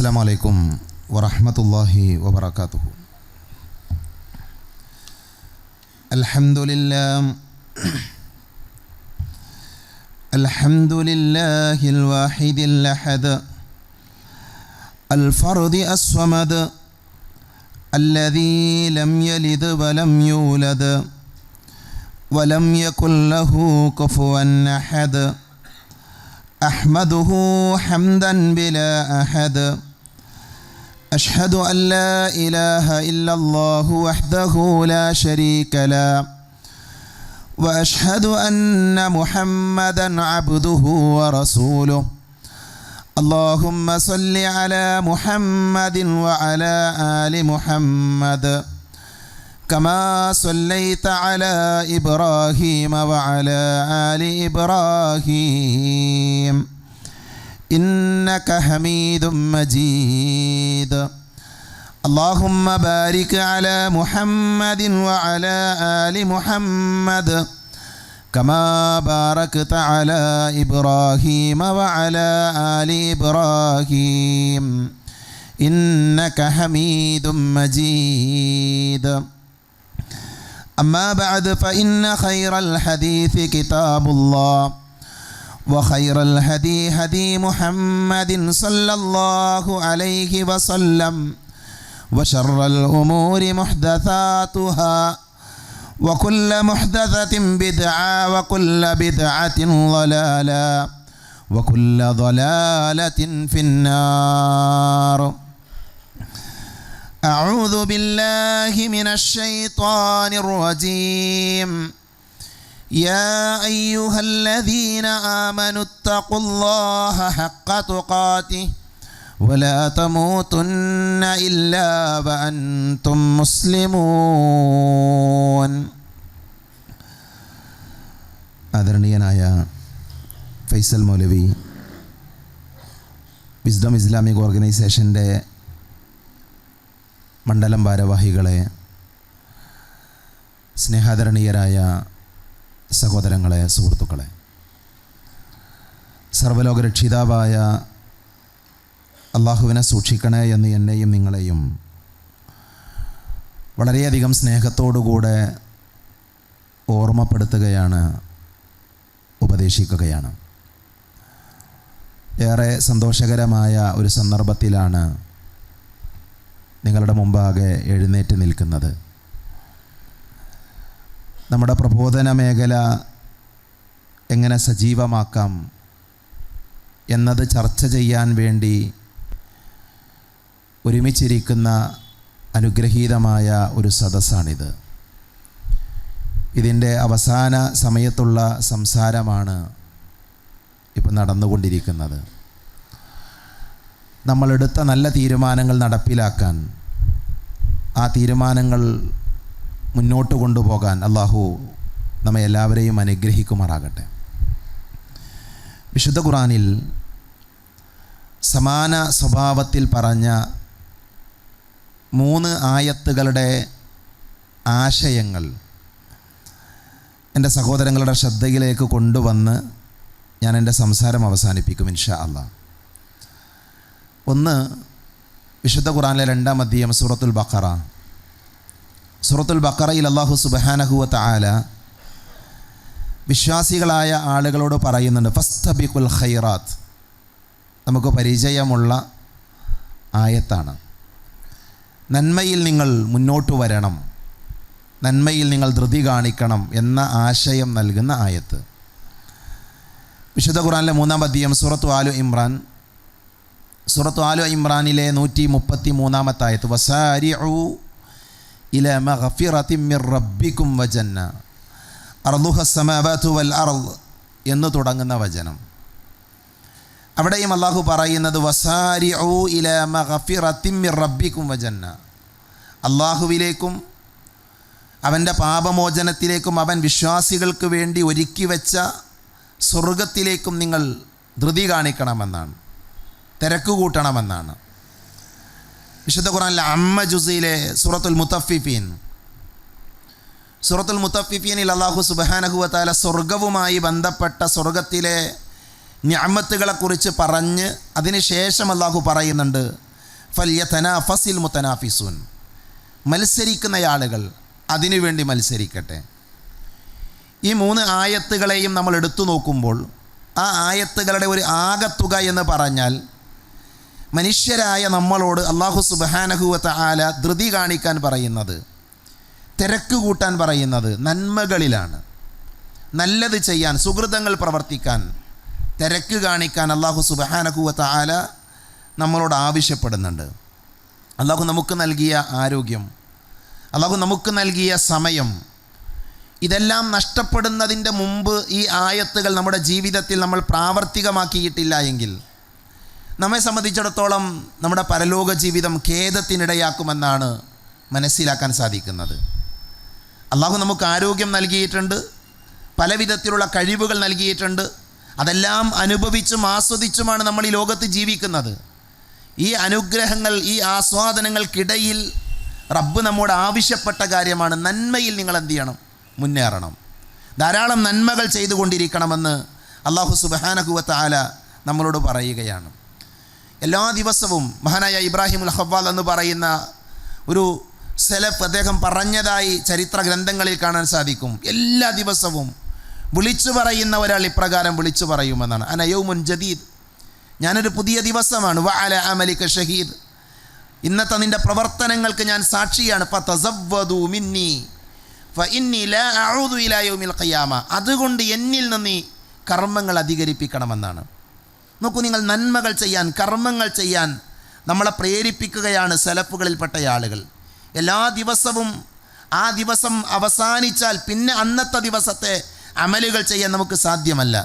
السلام عليكم ورحمة الله وبركاته. الحمد لله الواحد الأحد الفرد الصمد الذي لم يلد ولم يولد ولم يكن له كفوا أحد أحمده حمدا بلا أحد أشهد أن لا إله إلا الله وحده لا شريك له وأشهد أن محمدا عبده ورسوله اللهم صل على محمد وعلى آل محمد كما صليت على إبراهيم وعلى آل إبراهيم إنك حميد مجيد اللهم بارك على محمد وعلى آل محمد كما باركت على إبراهيم وعلى آل إبراهيم إنك حميد مجيد أما بعد فإن خير الحديث كتاب الله وخير الهدي هدي محمد صلى الله عليه وسلم وشر الأمور محدثاتها وكل محدثة بدعة وكل بدعة ضلالة وكل ضلالة في النار. أعوذ بالله من الشيطان الرجيم. يا أيها الذين آمنوا اتقوا الله حق تقاته ولا تموتن إلا وأنتم مسلمون. ആദരണീയനായ ഫൈസൽ മൗലവി, wisdom Islamic ഓർഗനൈസേഷൻ്റെ മണ്ഡലം ഭാരവാഹികളെ, സ്നേഹാദരണീയരായ സഹോദരങ്ങളെ, സുഹൃത്തുക്കളെ, സർവ്വലോക രക്ഷിതാവായ അള്ളാഹുവിനെ സൂക്ഷിക്കണേ എന്ന് എന്നെയും നിങ്ങളെയും വളരെയധികം സ്നേഹത്തോടുകൂടെ ഓർമ്മപ്പെടുത്തുകയാണ്, ഉപദേശിക്കുകയാണ്. ഏറെ സന്തോഷകരമായ ഒരു സന്ദർഭത്തിലാണ് നിങ്ങളുടെ മുമ്പാകെ എഴുന്നേറ്റ് നിൽക്കുന്നത്. നമ്മുടെ പ്രബോധന മേഖല എങ്ങനെ സജീവമാക്കാം എന്നത് ചർച്ച ചെയ്യാൻ വേണ്ടി ഒരുമിച്ചിരിക്കുന്ന അനുഗ്രഹീതമായ ഒരു സദസ്സാണിത്. ഇതിൻ്റെ അവസാന സമയത്തുള്ള സംസാരമാണ് ഇപ്പം നടന്നുകൊണ്ടിരിക്കുന്നത്. നമ്മളെടുത്ത നല്ല തീരുമാനങ്ങൾ നടപ്പിലാക്കാൻ, ആ തീരുമാനങ്ങൾ മുന്നോട്ട് കൊണ്ടുപോകാൻ അള്ളാഹു നമ്മെ എല്ലാവരെയും അനുഗ്രഹിക്കുമാറാകട്ടെ. വിശുദ്ധ ഖുർആനിൽ സമാന സ്വഭാവത്തിൽ പറഞ്ഞ 3 ആയത്തുകളുടെ ആശയങ്ങൾ എൻ്റെ സഹോദരങ്ങളുടെ ശ്രദ്ധയിലേക്ക് കൊണ്ടുവന്ന് ഞാൻ എൻ്റെ സംസാരം അവസാനിപ്പിക്കും ഇൻഷാ അല്ലാഹ്. ഒന്ന്, വിശുദ്ധ ഖുർആനിലെ 2-ാം അധ്യായം സൂറത്തുൽ ബഖറ. സൂറത്തുൽ ബഖറയിൽ അല്ലാഹു സുബ്ഹാനഹു വ തആല വിശ്വാസികളായ ആളുകളോട് പറയുന്നുണ്ട്, ഫസ്തബിഖുൽ ഖൈറാത്ത്. നമുക്ക് പരിചയമുള്ള ആയത്താണ്. നന്മയിൽ നിങ്ങൾ മുന്നോട്ട് വരണം, നന്മയിൽ നിങ്ങൾ ധൃതി കാണിക്കണം എന്ന ആശയം നൽകുന്ന ആയത്ത്. വിശുദ്ധ ഖുർആനിലെ 3-ാം അധ്യായം സൂറത്തു ആലു ഇമ്രാൻ. സൂറത്തു ആലു ഇമ്രാനിലെ 133-ാമത്തെ ആയത്ത്, വസാരിഉ ഇലാ മഗ്ഫിറത്തിൻ മിർ റബ്ബിക്കും വജന്ന അർളുഹസ് സമാവാതു വൽ അർള് എന്ന് തുടങ്ങുന്ന വചനം. അവിടെയും അല്ലാഹു പറയുന്നത് വസാരിഉ ഇലാ മഗ്ഫിറത്തിൻ മിർ റബ്ബിക്കും വജന്ന, അല്ലാഹുവിലേക്കും അവൻ്റെ പാപമോചനത്തിലേക്കും അവൻ വിശ്വാസികൾക്ക് വേണ്ടി ഒരുക്കി വെച്ച സ്വർഗത്തിലേക്കും നിങ്ങൾ ധൃതി കാണിക്കണമെന്നാണ്, തിരക്ക് കൂട്ടണമെന്നാണ്. വിശുദ്ധ ഖുർആനിലെ അമ്മ ജുസിയിലെ സൂറത്തുൽ മുത്തഫിഫീൻ, സൂറത്തുൽ മുത്തഫിഫീനിൽ അല്ലാഹു സുബ്ഹാനഹു വ തആല സ്വർഗവുമായി ബന്ധപ്പെട്ട സ്വർഗത്തിലെ നിഅമത്തുകളെക്കുറിച്ച് പറഞ്ഞ് അതിന് ശേഷം അല്ലാഹു പറയുന്നുണ്ട്, ഫല്യതനാഫസിൽ മുതനാഫിസൂൻ, മത്സരിക്കുന്ന ആളുകൾ അതിനുവേണ്ടി മത്സരിക്കട്ടെ. ഈ 3 ആയത്തുകളെയും നമ്മൾ എടുത്തു നോക്കുമ്പോൾ ആ ആയത്തുകളുടെ ഒരു ആകത്തുക എന്ന് പറഞ്ഞാൽ മനുഷ്യരായ നമ്മളോട് അല്ലാഹു സുബ്ഹാനഹു വ തആല ധൃതി കാണിക്കാൻ പറയുന്നത്, തിരക്ക് കൂട്ടാൻ പറയുന്നത് നന്മകളിലാണ്. നല്ലത് ചെയ്യാൻ, സുഹൃതങ്ങൾ പ്രവർത്തിക്കാൻ, തിരക്ക് കാണിക്കാൻ അല്ലാഹു സുബ്ഹാനഹു വ തആല നമ്മളോട് ആവശ്യപ്പെടുന്നുണ്ട്. അല്ലാഹു നമുക്ക് നൽകിയ ആരോഗ്യം, അല്ലാഹു നമുക്ക് നൽകിയ സമയം, ഇതെല്ലാം നഷ്ടപ്പെടുന്നതിൻ്റെ മുമ്പ് ഈ ആയത്തുകൾ നമ്മുടെ ജീവിതത്തിൽ നമ്മൾ പ്രാവർത്തികമാക്കിയിട്ടില്ല എങ്കിൽ നമ്മെ സംബന്ധിച്ചിടത്തോളം നമ്മുടെ പരലോക ജീവിതം ഖേദത്തിനിടയാക്കുമെന്നാണ് മനസ്സിലാക്കാൻ സാധിക്കുന്നത്. അല്ലാഹു നമുക്ക് ആരോഗ്യം നൽകിയിട്ടുണ്ട്, പല വിധത്തിലുള്ള കഴിവുകൾ നൽകിയിട്ടുണ്ട്. അതെല്ലാം അനുഭവിച്ചും ആസ്വദിച്ചുമാണ് നമ്മൾ ഈ ലോകത്ത് ജീവിക്കുന്നത്. ഈ അനുഗ്രഹങ്ങൾ, ഈ ആസ്വാദനങ്ങൾക്കിടയിൽ റബ്ബ് നമ്മോട് ആവശ്യപ്പെട്ട കാര്യമാണ്, നന്മയിൽ നിങ്ങൾ എന്ത് ചെയ്യണം? മുന്നേറണം. ധാരാളം നന്മകൾ ചെയ്തുകൊണ്ടിരിക്കണമെന്ന് അല്ലാഹു സുബ്ഹാനഹു വ തആല നമ്മളോട് പറയുകയാണ്. എല്ലാ ദിവസവും മഹാനായ ഇബ്രാഹിമുൽ ഖവ്വാൽ എന്ന് പറയുന്ന ഒരു സലഫ് അദ്ദേഹം പറഞ്ഞതായി ചരിത്ര ഗ്രന്ഥങ്ങളിൽ കാണാൻ സാധിക്കും. എല്ലാ ദിവസവും വിളിച്ചു പറയുന്ന ഒരാൾ ഇപ്രകാരം വിളിച്ചു പറയുമെന്നാണ്, അന യൗമുൻ ജദീദ്, ഞാനൊരു പുതിയ ദിവസമാണ്. വ അല അമലിക ഷഹീദ്, ഇന്നത്തെ നിൻ്റെ പ്രവർത്തനങ്ങൾക്ക് ഞാൻ സാക്ഷിയാണ്. ഫതസവ്വദു മിന്നി ഫഇന്നി ലാ അഊദു ഇലാ യൗമിൽ ഖിയാമ, അതുകൊണ്ട് എന്നിൽ നിന്ന് കർമ്മങ്ങൾ അധികരിപ്പിക്കണമെന്നാണ്. നോക്കൂ, നിങ്ങൾ നന്മകൾ ചെയ്യാൻ, കർമ്മങ്ങൾ ചെയ്യാൻ നമ്മളെ പ്രേരിപ്പിക്കുകയാണ് സലഫുകളിൽപ്പെട്ട ആളുകൾ. എല്ലാ ദിവസവും ആ ദിവസം അവസാനിച്ചാൽ പിന്നെ അന്നത്തെ ദിവസത്തെ അമലുകൾ ചെയ്യാൻ നമുക്ക് സാധ്യമല്ല.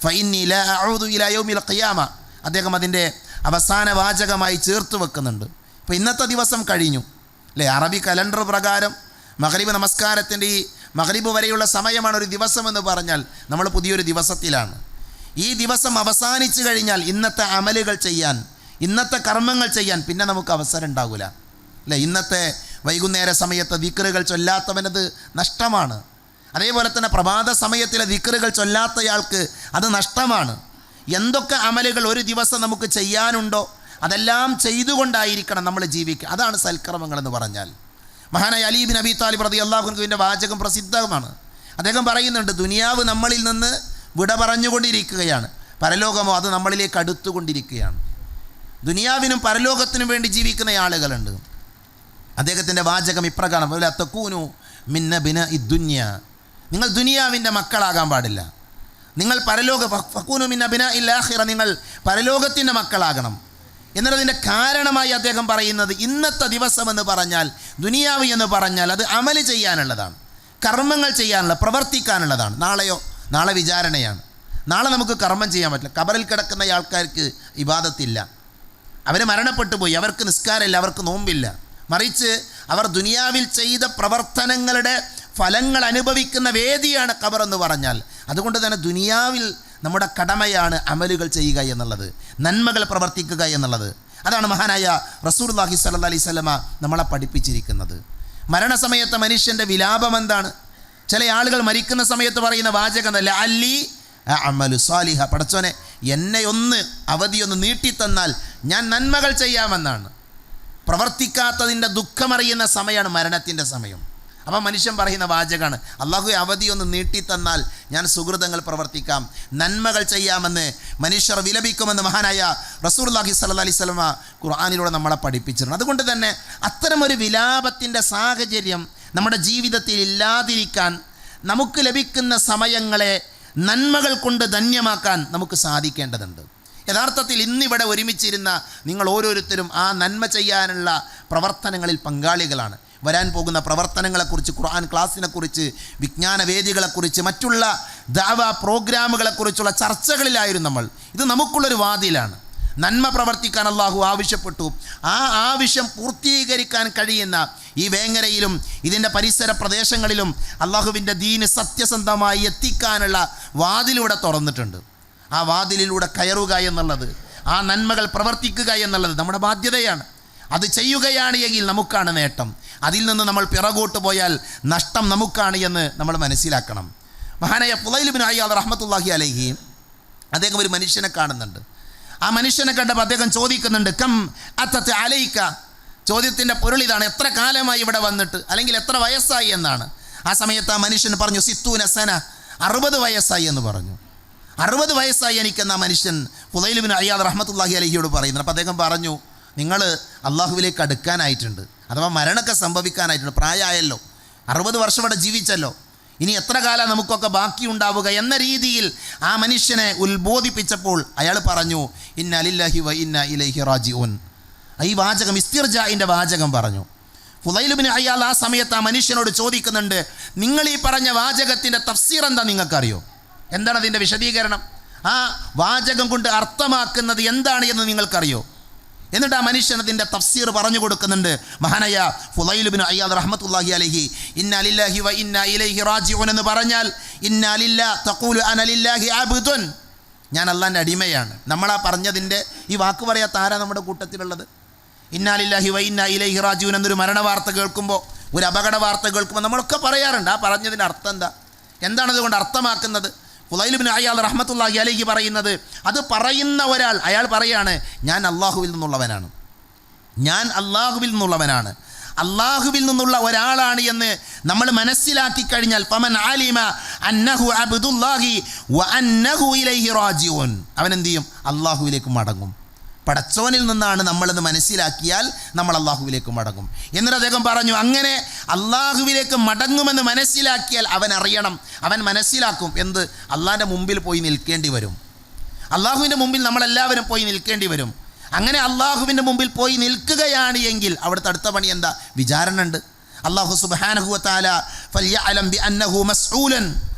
ഫഇന്നി ലാ അഊദു ഇലാ യൗമിൽ ഖിയാമ അദ്ദേഹം അതിൻ്റെ അവസാന വാചകമായി ചേർത്ത് വെക്കുന്നുണ്ട്. ഇപ്പോൾ ഇന്നത്തെ ദിവസം കഴിഞ്ഞു അല്ലേ? അറബി കലണ്ടർ പ്രകാരം മഗ്രിബ് നമസ്കാരത്തിൻ്റെ ഈ മഗ്രിബ് വരെയുള്ള സമയമാണ് ഒരു ദിവസം എന്ന് പറഞ്ഞാൽ നമ്മൾ പുതിയൊരു ദിവസത്തിലാണ്. ഈ ദിവസം അവസാനിച്ചു കഴിഞ്ഞാൽ ഇന്നത്തെ അമലുകൾ ചെയ്യാൻ, ഇന്നത്തെ കർമ്മങ്ങൾ ചെയ്യാൻ പിന്നെ നമുക്ക് അവസരം ഉണ്ടാകില്ല അല്ലേ? ഇന്നത്തെ വൈകുന്നേര സമയത്ത് ദിക്റുകൾ ചൊല്ലാത്തവനത് നഷ്ടമാണ്. അതേപോലെ തന്നെ പ്രഭാത സമയത്തിലെ ദിക്റുകൾ ചൊല്ലാത്തയാൾക്ക് അത് നഷ്ടമാണ്. എന്തൊക്കെ അമലുകൾ ഒരു ദിവസം നമുക്ക് ചെയ്യാനുണ്ടോ അതെല്ലാം ചെയ്തുകൊണ്ടായിരിക്കണം നമ്മൾ ജീവിക്കുക. അതാണ് സൽക്കർമ്മങ്ങളെന്ന് പറഞ്ഞാൽ. മഹാനായ അലി ഇബ്നു അബീ താലിബ് റളിയല്ലാഹു അൻഹുവിൻ്റെ വാചകം പ്രസിദ്ധമാണ്. അദ്ദേഹം പറയുന്നുണ്ട്, ദുനിയാവ് നമ്മളിൽ നിന്ന് വിട പറഞ്ഞുകൊണ്ടിരിക്കുകയാണ്, പരലോകമോ അത് നമ്മളിലേക്ക് അടുത്തുകൊണ്ടിരിക്കുകയാണ്. ദുനിയാവിനും പരലോകത്തിനും വേണ്ടി ജീവിക്കുന്ന ആളുകളുണ്ട്. അദ്ദേഹത്തിൻ്റെ വാചകം ഇപ്രകാരം, വലാ തകൂനു മിൻ അബ്നാഇ ദുനിയ, നിങ്ങൾ ദുനിയാവിൻ്റെ മക്കളാകാൻ പാടില്ല, നിങ്ങൾ ഫകൂനു മിൻ അബ്നാഇൽ ആഖിറ, നിങ്ങൾ പരലോകത്തിൻ്റെ മക്കളാകണം. എന്നതിൻ്റെ കാരണമായി അദ്ദേഹം പറയുന്നത്, ഇന്നത്തെ ദിവസം എന്ന് പറഞ്ഞാൽ, ദുനിയാവ് എന്ന് പറഞ്ഞാൽ അത് അമല് ചെയ്യാനുള്ളതാണ്, കർമ്മങ്ങൾ ചെയ്യാനുള്ള, പ്രവർത്തിക്കാനുള്ളതാണ്. നാളെയോ? നാളെ വിചാരണയാണ്. നാളെ നമുക്ക് കർമ്മം ചെയ്യാൻ പറ്റില്ല. ഖബറിൽ കിടക്കുന്ന ആൾക്കാർക്ക് ഇബാദത്തില്ല, അവർ മരണപ്പെട്ടു പോയി, അവർക്ക് നിസ്കാരമില്ല, അവർക്ക് നോമ്പില്ല. മറിച്ച് അവർ ദുനിയാവിൽ ചെയ്ത പ്രവർത്തനങ്ങളുടെ ഫലങ്ങൾ അനുഭവിക്കുന്ന വേദിയാണ് ഖബർ എന്ന് പറഞ്ഞാൽ. അതുകൊണ്ട് തന്നെ ദുനിയാവിൽ നമ്മുടെ കടമയാണ് അമലുകൾ ചെയ്യുക എന്നുള്ളത്, നന്മകൾ പ്രവർത്തിക്കുക എന്നുള്ളത്. അതാണ് മഹാനായ റസൂലുള്ളാഹി സ്വല്ലല്ലാഹി അലൈഹി വസല്ലമ നമ്മളെ പഠിപ്പിച്ചിരിക്കുന്നത്. മരണസമയത്ത് മനുഷ്യൻ്റെ വിലാപം എന്താണ്? ചില ആളുകൾ മരിക്കുന്ന സമയത്ത് പറയുന്ന വാചകം ലഅല്ലി അഅമലു സാലിഹ, പടച്ചോനെ എന്നെ ഒന്ന് അവധിയൊന്ന് നീട്ടിത്തന്നാൽ ഞാൻ നന്മകൾ ചെയ്യാമെന്നാണ്. പ്രവർത്തിക്കാത്തതിൻ്റെ ദുഃഖമറിയുന്ന സമയമാണ് മരണത്തിൻ്റെ സമയം. അപ്പം മനുഷ്യൻ പറയുന്ന വാചകമാണ്, അള്ളാഹു അവധിയൊന്ന് നീട്ടിത്തന്നാൽ ഞാൻ സുഹൃതങ്ങൾ പ്രവർത്തിക്കാം, നന്മകൾ ചെയ്യാമെന്ന് മനുഷ്യർ വിലപിക്കുമെന്ന് മഹാനായ റസൂലുള്ളാഹി സ്വല്ലല്ലാഹി അലൈഹി വസല്ലമ ഖുർആനിലൂടെ നമ്മളെ പഠിപ്പിച്ചിട്ടുണ്ട്. അതുകൊണ്ട് തന്നെ അത്തരമൊരു വിലാപത്തിൻ്റെ സാഹചര്യം നമ്മുടെ ജീവിതത്തിൽ ഇല്ലാതിരിക്കാൻ, നമുക്ക് ലഭിക്കുന്ന സമയങ്ങളെ നന്മകൾ കൊണ്ട് ധന്യമാക്കാൻ നമുക്ക് സാധിക്കേണ്ടതുണ്ട്. യഥാർത്ഥത്തിൽ ഇന്നിവിടെ ഒരുമിച്ചിരുന്ന നിങ്ങൾ ഓരോരുത്തരും ആ നന്മ ചെയ്യാനുള്ള പ്രവർത്തനങ്ങളിൽ പങ്കാളികളാണ്. വരാൻ പോകുന്ന പ്രവർത്തനങ്ങളെക്കുറിച്ച്, ഖുർആൻ ക്ലാസ്സിനെക്കുറിച്ച്, വിജ്ഞാനവേദികളെക്കുറിച്ച്, മറ്റുള്ള ദഅവ പ്രോഗ്രാമുകളെക്കുറിച്ചുള്ള ചർച്ചകളിലായിരുന്നു നമ്മൾ. ഇത് നമുക്കുള്ളൊരു വാതിലാണ്. നന്മ പ്രവർത്തിക്കാൻ അള്ളാഹു ആവശ്യപ്പെട്ടു. ആ ആവശ്യം പൂർത്തീകരിക്കാൻ കഴിയുന്ന ഈ വേങ്ങരയിലും ഇതിൻ്റെ പരിസര പ്രദേശങ്ങളിലും അള്ളാഹുവിൻ്റെ ദീന് സത്യസന്ധമായി എത്തിക്കാനുള്ള വാതിലൂടെ തുറന്നിട്ടുണ്ട്. ആ വാതിലിലൂടെ കയറുക എന്നുള്ളത്, ആ നന്മകൾ പ്രവർത്തിക്കുക എന്നുള്ളത് നമ്മുടെ ബാധ്യതയാണ്. അത് ചെയ്യുകയാണ് എങ്കിൽ നമുക്കാണ് നേട്ടം. അതിൽ നിന്ന് നമ്മൾ പിറകോട്ട് പോയാൽ നഷ്ടം നമുക്കാണ് എന്ന് നമ്മൾ മനസ്സിലാക്കണം. മഹാനായ ഫുളൈൽ ഇബ്നു അയ്യാദ് റഹ്മത്തുള്ളാഹി അലൈഹി അദ്ദേഹം ഒരു മനുഷ്യനെ കാണുന്നുണ്ട്. ആ മനുഷ്യനെ കണ്ടപ്പോൾ അദ്ദേഹം ചോദിക്കുന്നുണ്ട്, കം അത്തത്ത് അലൈക്ക. ചോദ്യത്തിൻ്റെ പൊരുൾ ഇതാണ്, എത്ര കാലമായി ഇവിടെ വന്നിട്ട്, അല്ലെങ്കിൽ എത്ര വയസ്സായി എന്നാണ്. ആ സമയത്ത് ആ മനുഷ്യൻ പറഞ്ഞു, സിത്തൂന സന, 60 വയസ്സായി എന്ന് പറഞ്ഞു. 60 വയസ്സായി എനിക്കെന്ന മനുഷ്യൻ ഫുളൈൽ ഇബ്നു അയ്യാദ് റഹ്മത്തുള്ളാഹി അലൈഹിയോട് പറയുന്നു. അപ്പോൾ അദ്ദേഹം പറഞ്ഞു, നിങ്ങൾ അള്ളാഹുവിലേക്ക് അടുക്കാനായിട്ടുണ്ട്, അഥവാ മരണമൊക്കെ സംഭവിക്കാനായിട്ടുണ്ട്, പ്രായമായല്ലോ, 60 വർഷം ഇവിടെ ജീവിച്ചല്ലോ, ഇനി എത്ര കാലം നമുക്കൊക്കെ ബാക്കിയുണ്ടാവുക എന്ന രീതിയിൽ ആ മനുഷ്യനെ ഉത്ബോധിപ്പിച്ചപ്പോൾ അയാൾ പറഞ്ഞു, ഇന്നാ ലില്ലാഹി വ ഇന്നാ ഇലൈഹി റാജിഊൻ. ഈ വാചകം ഇസ്തിർജാഇൻ്റെ വാചകം പറഞ്ഞു. ഫുളൈൽ ഇബ്നു അയ്യാദ് ആ സമയത്ത് ആ മനുഷ്യനോട് ചോദിക്കുന്നുണ്ട്, നിങ്ങൾ ഈ പറഞ്ഞ വാചകത്തിൻ്റെ തഫ്സീർ എന്താ നിങ്ങൾക്കറിയോ? എന്താണ് അതിൻ്റെ വിശദീകരണം? ആ വാചകം കൊണ്ട് അർത്ഥമാക്കുന്നത് എന്താണ് എന്ന് നിങ്ങൾക്കറിയോ? എന്നിട്ട് ആ മനുഷ്യൻ അതിൻ്റെ തഫ്സീർ പറഞ്ഞു കൊടുക്കുന്നുണ്ട്. മഹാനായ ഫുളൈൽ ഇബ്നു അയ്യാദ് റഹ്മത്തുള്ളാഹി അലൈഹി ഇന്നാ ലില്ലാഹി വ ഇന്നാ ഇലൈഹി റാജിഊൻ എന്ന് പറഞ്ഞാൽ, ഇന്നാ ലില്ലാഹി തഖൂലു അന ലില്ലാഹി അബ്ദുൻ, ഞാൻ അള്ളാൻ്റെ അടിമയാണ്. നമ്മളാ പറഞ്ഞതിൻ്റെ ഈ വാക്ക് പറയാത്ത ആരാ നമ്മുടെ കൂട്ടത്തിലുള്ളത്? ഇന്നാ ലില്ലാഹി വ ഇന്നാ ഇലൈഹി റാജിഊൻ എന്നൊരു മരണ വാർത്ത കേൾക്കുമ്പോൾ, ഒരു അപകട വാർത്ത കേൾക്കുമ്പോൾ നമ്മളൊക്കെ പറയാറുണ്ട്, ആ പറഞ്ഞതിൻ്റെ അർത്ഥം എന്താ, എന്താണതുകൊണ്ട് അർത്ഥമാക്കുന്നത്? ഫുളൈൽ ഇബ്നു അയ്യാദ് റഹ്മത്തുള്ളാഹി അലൈഹി പറയുന്നത്, അത് പറയുന്ന ഒരാൾ അയാൾ പറയാണ്, ഞാൻ അള്ളാഹുവിൽ നിന്നുള്ളവനാണ്, ഞാൻ അള്ളാഹുവിൽ നിന്നുള്ളവനാണ്, അള്ളാഹുവിൽ നിന്നുള്ള ഒരാളാണ് എന്ന് നമ്മൾ മനസ്സിലാക്കി കഴിഞ്ഞാൽ, ഫമൻ അലിമ അന്നഹു അബ്ദുല്ലാഹി വ അന്നഹു ഇലൈഹി റാജിഊൻ, അവൻ എന്ത് ചെയ്യും? അള്ളാഹുവിലേക്ക് മടങ്ങും. പടച്ചോനിൽ നിന്നാണ് നമ്മളെന്ന് മനസ്സിലാക്കിയാൽ നമ്മൾ അള്ളാഹുവിലേക്ക് മടങ്ങും. എന്നിട്ട് അദ്ദേഹം പറഞ്ഞു, അങ്ങനെ അള്ളാഹുവിലേക്ക് മടങ്ങുമെന്ന് മനസ്സിലാക്കിയാൽ അവൻ അറിയണം, അവൻ മനസ്സിലാക്കും എന്ത്? അള്ളാഹിൻ്റെ മുമ്പിൽ പോയി നിൽക്കേണ്ടി വരും. അള്ളാഹുവിൻ്റെ മുമ്പിൽ നമ്മളെല്ലാവരും പോയി നിൽക്കേണ്ടി വരും. അങ്ങനെ അള്ളാഹുവിൻ്റെ മുമ്പിൽ പോയി നിൽക്കുകയാണ് എങ്കിൽ അവിടുത്തെ അടുത്ത പണി എന്താ? വിചാരണ ഉണ്ട്. അള്ളാഹു സുബ്ഹാനഹു വ തആല ഫൽയഅലം ബിഅന്നഹു മസ്ഊലൻ,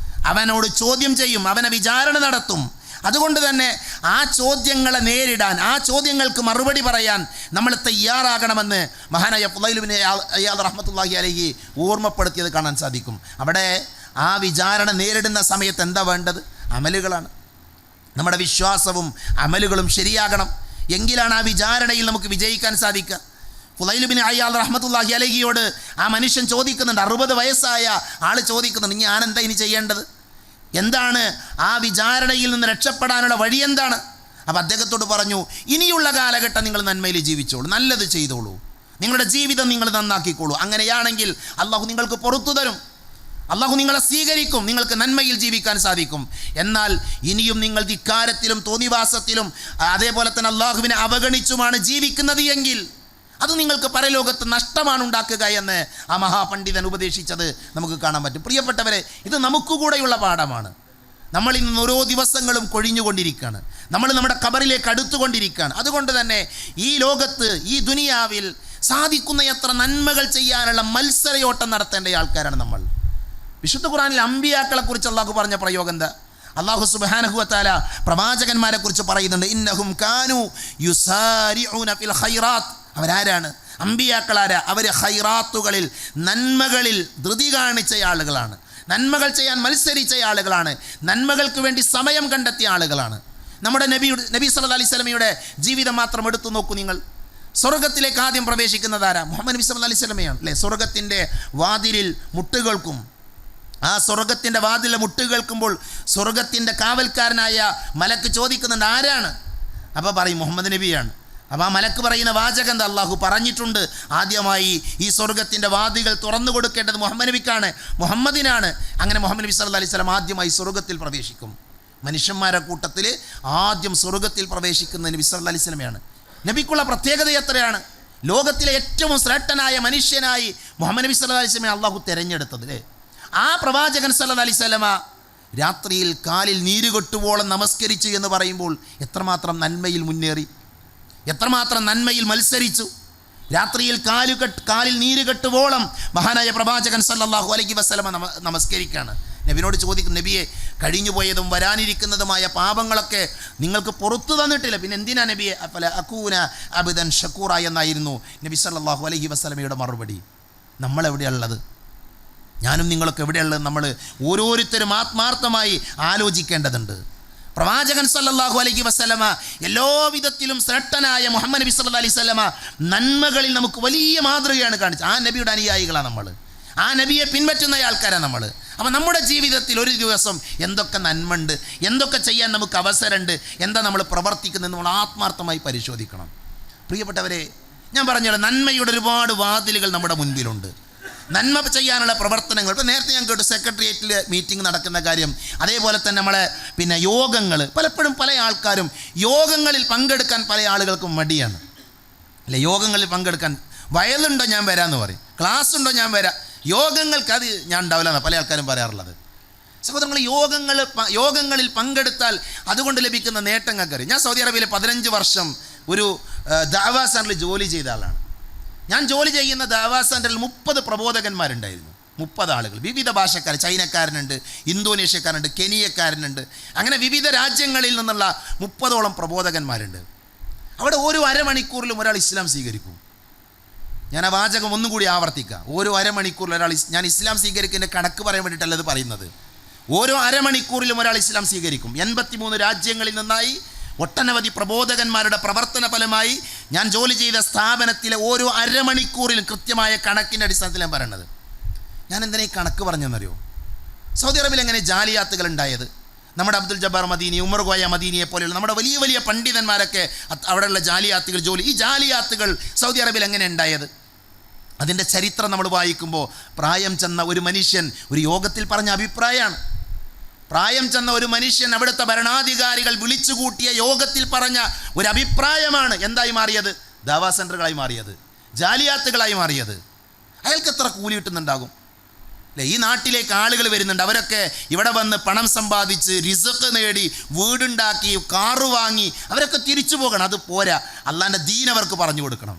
അവനോട് ചോദ്യം ചെയ്യും, അവനെ വിചാരണ നടത്തും. അതുകൊണ്ട് തന്നെ ആ ചോദ്യങ്ങളെ നേരിടാൻ, ആ ചോദ്യങ്ങൾക്ക് മറുപടി പറയാൻ നമ്മൾ തയ്യാറാകണമെന്ന് മഹാനായ ഫുളൈൽ ഇബ്നു അയ്യാദ് റഹ്മത്തുള്ളാഹി അലൈഹി ഓർമ്മപ്പെടുത്തിയത് കാണാൻ സാധിക്കും. അവിടെ ആ വിചാരണ നേരിടുന്ന സമയത്ത് എന്താ വേണ്ടത്? അമലുകളാണ്. നമ്മുടെ വിശ്വാസവും അമലുകളും ശരിയാകണം. എങ്കിലാണ് ആ വിചാരണയിൽ നമുക്ക് വിജയിക്കാൻ സാധിക്കുക. ഫുളൈൽ ഇബ്നു അയ്യാദ് റഹ്മത്തുള്ളാഹി അലൈഹിയോട് ആ മനുഷ്യൻ ചോദിക്കുന്നുണ്ട്, 60 വയസ്സായ ആൾ ചോദിക്കുന്നുണ്ട്, ഞാൻ എന്താ ഇനി ചെയ്യേണ്ടത്? എന്താണ് ആ വിചാരണയിൽ നിന്ന് രക്ഷപ്പെടാനുള്ള വഴി എന്താണ്? അപ്പോൾ അദ്ദേഹത്തോട് പറഞ്ഞു, ഇനിയുള്ള കാലഘട്ടം നിങ്ങൾ നന്മയിൽ ജീവിച്ചോളൂ, നല്ലത് ചെയ്തോളൂ, നിങ്ങളുടെ ജീവിതം നിങ്ങൾ നന്നാക്കിക്കോളൂ. അങ്ങനെയാണെങ്കിൽ അള്ളാഹു നിങ്ങൾക്ക് പുറത്തു തരും, അള്ളാഹു നിങ്ങളെ സ്വീകരിക്കും, നിങ്ങൾക്ക് നന്മയിൽ ജീവിക്കാൻ സാധിക്കും. എന്നാൽ ഇനിയും നിങ്ങൾ ധിക്കാരത്തിലും തോന്നിവാസത്തിലും അതേപോലെ തന്നെ അള്ളാഹുവിനെ അവഗണിച്ചുമാണ് ജീവിക്കുന്നത് എങ്കിൽ അത് നിങ്ങൾക്ക് പരലോകത്ത് നഷ്ടമാണ് ഉണ്ടാക്കുക എന്ന് ആ മഹാപണ്ഡിതൻ ഉപദേശിച്ചത് നമുക്ക് കാണാൻ പറ്റും. പ്രിയപ്പെട്ടവരെ, ഇത് നമുക്ക് കൂടെയുള്ള പാഠമാണ്. നമ്മൾ ഇന്ന് ഓരോ ദിവസങ്ങളും കൊഴിഞ്ഞുകൊണ്ടിരിക്കുകയാണ്, നമ്മൾ നമ്മുടെ ഖബറിലേക്ക് അടുത്തുകൊണ്ടിരിക്കുകയാണ്. അതുകൊണ്ട് തന്നെ ഈ ലോകത്ത്, ഈ ദുനിയാവിൽ സാധിക്കുന്ന എത്ര നന്മകൾ ചെയ്യാനുള്ള മത്സരയോട്ടം നടത്തേണ്ട ആൾക്കാരാണ് നമ്മൾ. വിശുദ്ധ ഖുർആനിൽ അമ്പിയാക്കളെ കുറിച്ച് അള്ളാഹു പറഞ്ഞ പ്രയോഗം എന്താ? അള്ളാഹു സുബ്ഹാനഹു വ തആല പ്രവാചകന്മാരെ കുറിച്ച് പറയുന്നുണ്ട്, ഇന്നഹും കാനു യുസാരിഊന ഫിൽ ഖൈറാത്ത്. അവരാരാണ്? അമ്പിയാക്കളാരാ? അവർ ഖൈറാത്തുകളിൽ, നന്മകളിൽ ധൃതി കാണിച്ച ആളുകളാണ്, നന്മകൾ ചെയ്യാൻ മത്സരിച്ച ആളുകളാണ്, നന്മകൾക്ക് വേണ്ടി സമയം കണ്ടെത്തിയ ആളുകളാണ്. നമ്മുടെ നബി സല്ലല്ലാഹു അലൈഹി വസല്ലമയുടെ ജീവിതം മാത്രം എടുത്തു നോക്കൂ നിങ്ങൾ. സ്വർഗത്തിലേക്ക് ആദ്യം പ്രവേശിക്കുന്നതാരാ? മുഹമ്മദ് നബി സല്ലല്ലാഹു അലൈഹി വസല്ലമയാണ് അല്ലേ? സ്വർഗത്തിൻ്റെ വാതിലിൽ മുട്ടുകൾക്കും. ആ സ്വർഗത്തിൻ്റെ വാതിലിൽ മുട്ടുകൾക്കുമ്പോൾ സ്വർഗത്തിൻ്റെ കാവൽക്കാരനായ മലക്ക് ചോദിക്കുന്നുണ്ട്, ആരാണ്? അപ്പോൾ പറയും മുഹമ്മദ് നബിയാണ്. അപ്പോൾ ആ മലക്ക് പറയുന്ന വാചകം എന്താ? അള്ളാഹു പറഞ്ഞിട്ടുണ്ട്, ആദ്യമായി ഈ സ്വർഗത്തിൻ്റെ വാതിലുകൾ തുറന്നു കൊടുക്കേണ്ടത് മുഹമ്മദ് നബിക്കാണ്, മുഹമ്മദിനാണ്. അങ്ങനെ മുഹമ്മദ് നബി സല്ലല്ലാഹു അലൈഹി വസല്ലം ആദ്യമായി സ്വർഗത്തിൽ പ്രവേശിക്കും. മനുഷ്യന്മാരുടെ കൂട്ടത്തിൽ ആദ്യം സ്വർഗത്തിൽ പ്രവേശിക്കുന്ന നബി സല്ലല്ലാഹു അലൈഹി വസല്ലമയാണ്. നബിക്കുള്ള പ്രത്യേകത എത്രയാണ്? ലോകത്തിലെ ഏറ്റവും ശ്രേഷ്ഠനായ മനുഷ്യനായി മുഹമ്മദ് നബി സല്ലല്ലാഹു അലൈഹി വസല്ലമയെ അള്ളാഹു തിരഞ്ഞെടുത്തത് അല്ലേ? ആ പ്രവാചകൻ സല്ലല്ലാഹു അലൈഹി വസല്ലമ രാത്രിയിൽ കാലിൽ നീരുകെട്ടുവോളം നമസ്കരിച്ചു എന്ന് പറയുമ്പോൾ എത്രമാത്രം നന്മയിൽ മുന്നേറി, എത്രമാത്രം നന്മയിൽ മത്സരിച്ചു. രാത്രിയിൽ കാലിൽ നീരുകെട്ടുവോളം മഹാനായ പ്രവാചകൻ സല്ലല്ലാഹു അലൈഹി വസല്ലമ നമസ്കരിക്കുകയാണ്. നബിനോട് ചോദിക്കും, നബിയെ, കഴിഞ്ഞു പോയതും വരാനിരിക്കുന്നതുമായ പാപങ്ങളൊക്കെ നിങ്ങൾക്ക് പുറത്തു തന്നിട്ടില്ല, പിന്നെ എന്തിനാ നബിയെ അഫല അകൂന അബ്ദൻ ഷക്കൂറ എന്നായിരുന്നു നബി സല്ലല്ലാഹു അലൈഹി വസല്ലമയുടെ മറുപടി. നമ്മളെവിടെയുള്ളത്? ഞാനും നിങ്ങളൊക്കെ എവിടെയുള്ളത്? നമ്മൾ ഓരോരുത്തരും ആത്മാർത്ഥമായി ആലോചിക്കേണ്ടതുണ്ട്. പ്രവാചകൻ സല്ലല്ലാഹു അലൈഹി വസല്ലമ എല്ലാ വിധത്തിലും ശ്രേഷ്ഠനായ മുഹമ്മദ് നബി സല്ലല്ലാഹു അലൈഹി വസല്ലമ നന്മകളിൽ നമുക്ക് വലിയ മാതൃകയാണ് കാണിച്ചത്. ആ നബിയുടെ അനുയായികളാണ് നമ്മൾ. ആ നബിയെ പിൻപറ്റുന്ന ആൾക്കാരാണ് നമ്മൾ. അപ്പം നമ്മുടെ ജീവിതത്തിൽ ഒരു ദിവസം എന്തൊക്കെ നന്മയുണ്ട്, എന്തൊക്കെ ചെയ്യാൻ നമുക്ക് അവസരമുണ്ട്, എന്താ നമ്മൾ പ്രവർത്തിക്കുന്നത് നമ്മൾ ആത്മാർത്ഥമായി പരിശോധിക്കണം. പ്രിയപ്പെട്ടവരെ, ഞാൻ പറഞ്ഞല്ലോ, നന്മയുടെ ഒരുപാട് വാതിലുകൾ നമ്മുടെ മുൻപിലുണ്ട്. നന്മ ചെയ്യാനുള്ള പ്രവർത്തനങ്ങൾ. ഇപ്പോൾ നേരത്തെ ഞാൻ കേട്ടു സെക്രട്ടേറിയറ്റിൽ മീറ്റിംഗ് നടക്കുന്ന കാര്യം. അതേപോലെ തന്നെ നമ്മളെ യോഗങ്ങൾ, പലപ്പോഴും പല ആൾക്കാരും യോഗങ്ങളിൽ പങ്കെടുക്കാൻ പല ആളുകൾക്കും മടിയാണ് അല്ലേ. യോഗങ്ങളിൽ പങ്കെടുക്കാൻ വയലുണ്ടോ ഞാൻ വരാമെന്ന് പറയും, ക്ലാസ് ഉണ്ടോ ഞാൻ വരാം, യോഗങ്ങൾക്ക് അത് ഞാൻ ഉണ്ടാവില്ല എന്നാണ് പല ആൾക്കാരും പറയാറുള്ളത്. സഹോദരങ്ങൾ, യോഗങ്ങളിൽ പങ്കെടുത്താൽ അതുകൊണ്ട് ലഭിക്കുന്ന നേട്ടങ്ങൾക്കറിയാം. ഞാൻ സൗദി അറേബ്യയിൽ 15 വർഷം ഒരു ദഅവാ സെൻ്ററിൽ ജോലി ചെയ്ത ആളാണ്. ഞാൻ ജോലി ചെയ്യുന്ന ദഅവാ സെൻ്ററിൽ 30 പ്രബോധകന്മാരുണ്ടായിരുന്നു. 30 ആളുകൾ, വിവിധ ഭാഷക്കാർ, ചൈനക്കാരനുണ്ട്, ഇന്തോനേഷ്യക്കാരുണ്ട്, കെനിയക്കാരനുണ്ട്, അങ്ങനെ വിവിധ രാജ്യങ്ങളിൽ നിന്നുള്ള 30ഓളം പ്രബോധകന്മാരുണ്ട്. അവിടെ ഓരോ അരമണിക്കൂറിലും ഒരാൾ ഇസ്ലാം സ്വീകരിക്കും. ഞാൻ ആ വാചകം ഒന്നും കൂടി ആവർത്തിക്കാം. ഓരോ അരമണിക്കൂറിൽ ഒരാൾ, ഞാൻ ഇസ്ലാം സ്വീകരിക്കുന്നതിൻ്റെ കണക്ക് പറയാൻ വേണ്ടിയിട്ടല്ല ഇത് പറയുന്നത്, ഓരോ അരമണിക്കൂറിലും ഒരാൾ ഇസ്ലാം സ്വീകരിക്കും. 83 രാജ്യങ്ങളിൽ നിന്നായി ഒട്ടനവധി പ്രബോധകന്മാരുടെ പ്രവർത്തന ഫലമായി ഞാൻ ജോലി ചെയ്ത സ്ഥാപനത്തിലെ ഓരോ അരമണിക്കൂറിലും കൃത്യമായ കണക്കിൻ്റെ അടിസ്ഥാനത്തിൽ ഞാൻ പറയുന്നത്. ഞാൻ എന്തിനാ ഈ കണക്ക് പറഞ്ഞെന്നറിയോ? സൗദി അറേബ്യയിൽ എങ്ങനെ ജാലിയാത്തുകൾ ഉണ്ടായത്? നമ്മുടെ അബ്ദുൽ ജബ്ബാർ മദീനി, ഉമർ കോയ മദീനിയെ പോലെയുള്ള നമ്മുടെ വലിയ വലിയ പണ്ഡിതന്മാരൊക്കെ അവിടെയുള്ള ജാലിയാത്തുകൾ ഈ ജാലിയാത്തുകൾ സൗദി അറേബ്യയിൽ എങ്ങനെ ഉണ്ടായത്? അതിൻ്റെ ചരിത്രം നമ്മൾ വായിക്കുമ്പോൾ പ്രായം ചെന്ന ഒരു മനുഷ്യൻ ഒരു യോഗത്തിൽ പറഞ്ഞ അഭിപ്രായമാണ്. പ്രായം ചെന്ന ഒരു മനുഷ്യൻ അവിടുത്തെ ഭരണാധികാരികൾ വിളിച്ചുകൂട്ടിയ യോഗത്തിൽ പറഞ്ഞ ഒരു അഭിപ്രായമാണ് എന്തായി മാറിയത്? ദഅവാ സെൻ്ററുകളായി മാറിയത്, ജാലിയാത്തുകളായി മാറിയത്. അയാൾക്ക് എത്ര കൂലി കിട്ടുന്നുണ്ടാകും അല്ലേ? ഈ നാട്ടിലേക്ക് ആളുകൾ വരുന്നുണ്ട്, അവരൊക്കെ ഇവിടെ വന്ന് പണം സമ്പാദിച്ച് റിസ്ക് നേടി വീടുണ്ടാക്കി കാറ് വാങ്ങി അവരൊക്കെ തിരിച്ചു പോകണം. അത് പോരാ, അള്ളാൻ്റെ ദീൻ അവർക്ക് പറഞ്ഞു കൊടുക്കണം,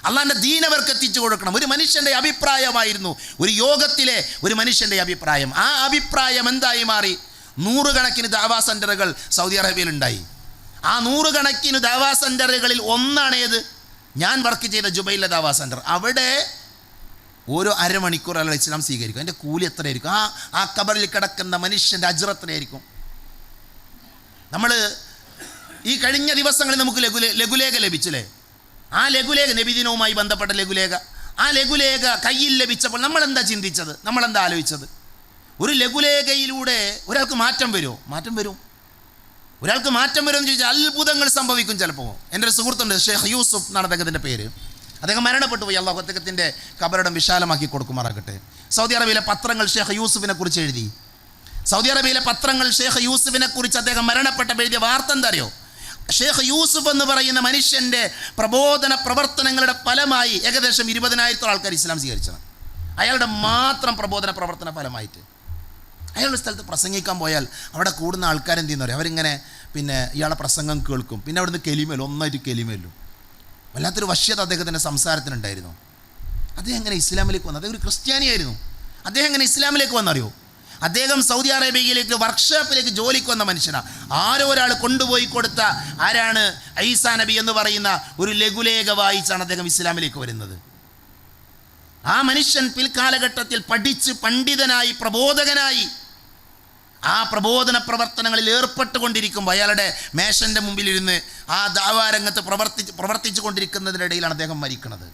അള്ളാൻ്റെ ദീൻ അവർക്ക് എത്തിച്ചു കൊടുക്കണം. ഒരു മനുഷ്യൻ്റെ അഭിപ്രായമായിരുന്നു, ഒരു യോഗത്തിലെ ഒരു മനുഷ്യൻ്റെ അഭിപ്രായം. ആ അഭിപ്രായം എന്തായി മാറി? 100 കണക്കിന് ദഅവാ സെൻ്ററുകൾ സൗദി അറേബ്യയിൽ ഉണ്ടായി. ആ 100 കണക്കിന് ദഅവാ സെൻ്ററുകളിൽ ഒന്നാണ് ഏത്? ഞാൻ വർക്ക് ചെയ്ത ജുബൈലിലെ ദഅവാ സെൻ്റർ. അവിടെ ഓരോ അരമണിക്കൂർ അയാൾ ഇസ്ലാം സ്വീകരിക്കും. അതിൻ്റെ കൂലി എത്രയായിരിക്കും? ആ ഖബറിൽ കിടക്കുന്ന മനുഷ്യൻ്റെ അജ്ർ എത്രയായിരിക്കും? നമ്മൾ ഈ കഴിഞ്ഞ ദിവസങ്ങളിൽ നമുക്ക് ലഘുലേഖ ലഭിച്ചില്ലേ? ആ ലഘുലേഖ, നബിദിനവുമായി ബന്ധപ്പെട്ട ലഘുലേഖ, ആ ലഘുലേഖ കയ്യിൽ ലഭിച്ചപ്പോൾ നമ്മളെന്താ ചിന്തിച്ചത്, നമ്മളെന്താ ആലോചിച്ചത്? ഒരു ലഘുലേഖയിലൂടെ ഒരാൾക്ക് മാറ്റം വരുമോ? മാറ്റം വരും. ഒരാൾക്ക് മാറ്റം വരുമെന്ന് ചോദിച്ചാൽ അത്ഭുതങ്ങൾ സംഭവിക്കും. ചിലപ്പോൾ എൻ്റെ ഒരു സുഹൃത്തുണ്ട്, ഷെയ്ഖ് യൂസുഫ് എന്നാണ് അദ്ദേഹത്തിൻ്റെ പേര്. അദ്ദേഹം മരണപ്പെട്ടു പോയി. അള്ളാഹു അദ്ദേഹത്തിൻ്റെ ഖബറിടം വിശാലമാക്കി കൊടുക്കുമാറാകട്ടെ. സൗദി അറേബ്യയിലെ പത്രങ്ങൾ ഷെയ്ഖ് യൂസുഫിനെ കുറിച്ച് എഴുതി. സൗദി അറേബ്യയിലെ പത്രങ്ങൾ ഷെയ്ഖ് യൂസുഫിനെ കുറിച്ച് അദ്ദേഹം മരണപ്പെട്ടപ്പോൾ എഴുതിയ വാർത്ത എന്താ അറിയോ? ഷെയ്ഖ് യൂസുഫ് എന്ന് പറയുന്ന മനുഷ്യൻ്റെ പ്രബോധന പ്രവർത്തനങ്ങളുടെ ഫലമായി ഏകദേശം 20,000 ആൾക്കാർ ഇസ്ലാം സ്വീകരിച്ചതാണ്. അയാളുടെ മാത്രം പ്രബോധന പ്രവർത്തന ഫലമായിട്ട്. അയാളുടെ സ്ഥലത്ത് പ്രസംഗിക്കാൻ പോയാൽ അവിടെ കൂടുന്ന ആൾക്കാരെന്ത് ചെയ്യുന്ന പറയും, അവരിങ്ങനെ ഇയാളെ പ്രസംഗം കേൾക്കും. പിന്നെ അവിടുന്ന് കെലിമേലും ഒന്നായിട്ട് കെലിമേലും വല്ലാത്തൊരു വശ്യത അദ്ദേഹത്തിൻ്റെ സംസാരത്തിനുണ്ടായിരുന്നു. അദ്ദേഹം എങ്ങനെ ഇസ്ലാമിലേക്ക് വന്നു? അദ്ദേഹം ഒരു ക്രിസ്ത്യാനിയായിരുന്നു. അദ്ദേഹം എങ്ങനെ ഇസ്ലാമിലേക്ക് വന്നറിയോ? അദ്ദേഹം സൗദി അറേബ്യയിലേക്ക് വർക്ക്ഷോപ്പിലേക്ക് ജോലിക്ക് വന്ന മനുഷ്യനാണ്. ആരോ ഒരാൾ കൊണ്ടുപോയി കൊടുത്ത, ആരാണ്? ഈസാ നബി എന്ന് പറയുന്ന ഒരു ലഘുലേഖ വായിച്ചാണ് അദ്ദേഹം ഇസ്ലാമിലേക്ക് വരുന്നത്. ആ മനുഷ്യൻ പിൽക്കാലഘട്ടത്തിൽ പഠിച്ച് പണ്ഡിതനായി പ്രബോധകനായി ആ പ്രബോധന പ്രവർത്തനങ്ങളിൽ ഏർപ്പെട്ടുകൊണ്ടിരിക്കുമ്പോൾ അയാളുടെ മേശൻ്റെ മുമ്പിലിരുന്ന് ആ ദഅവാരംഗത്ത് പ്രവർത്തിച്ചു കൊണ്ടിരിക്കുന്നതിനിടയിലാണ് അദ്ദേഹം മരിക്കുന്നത്.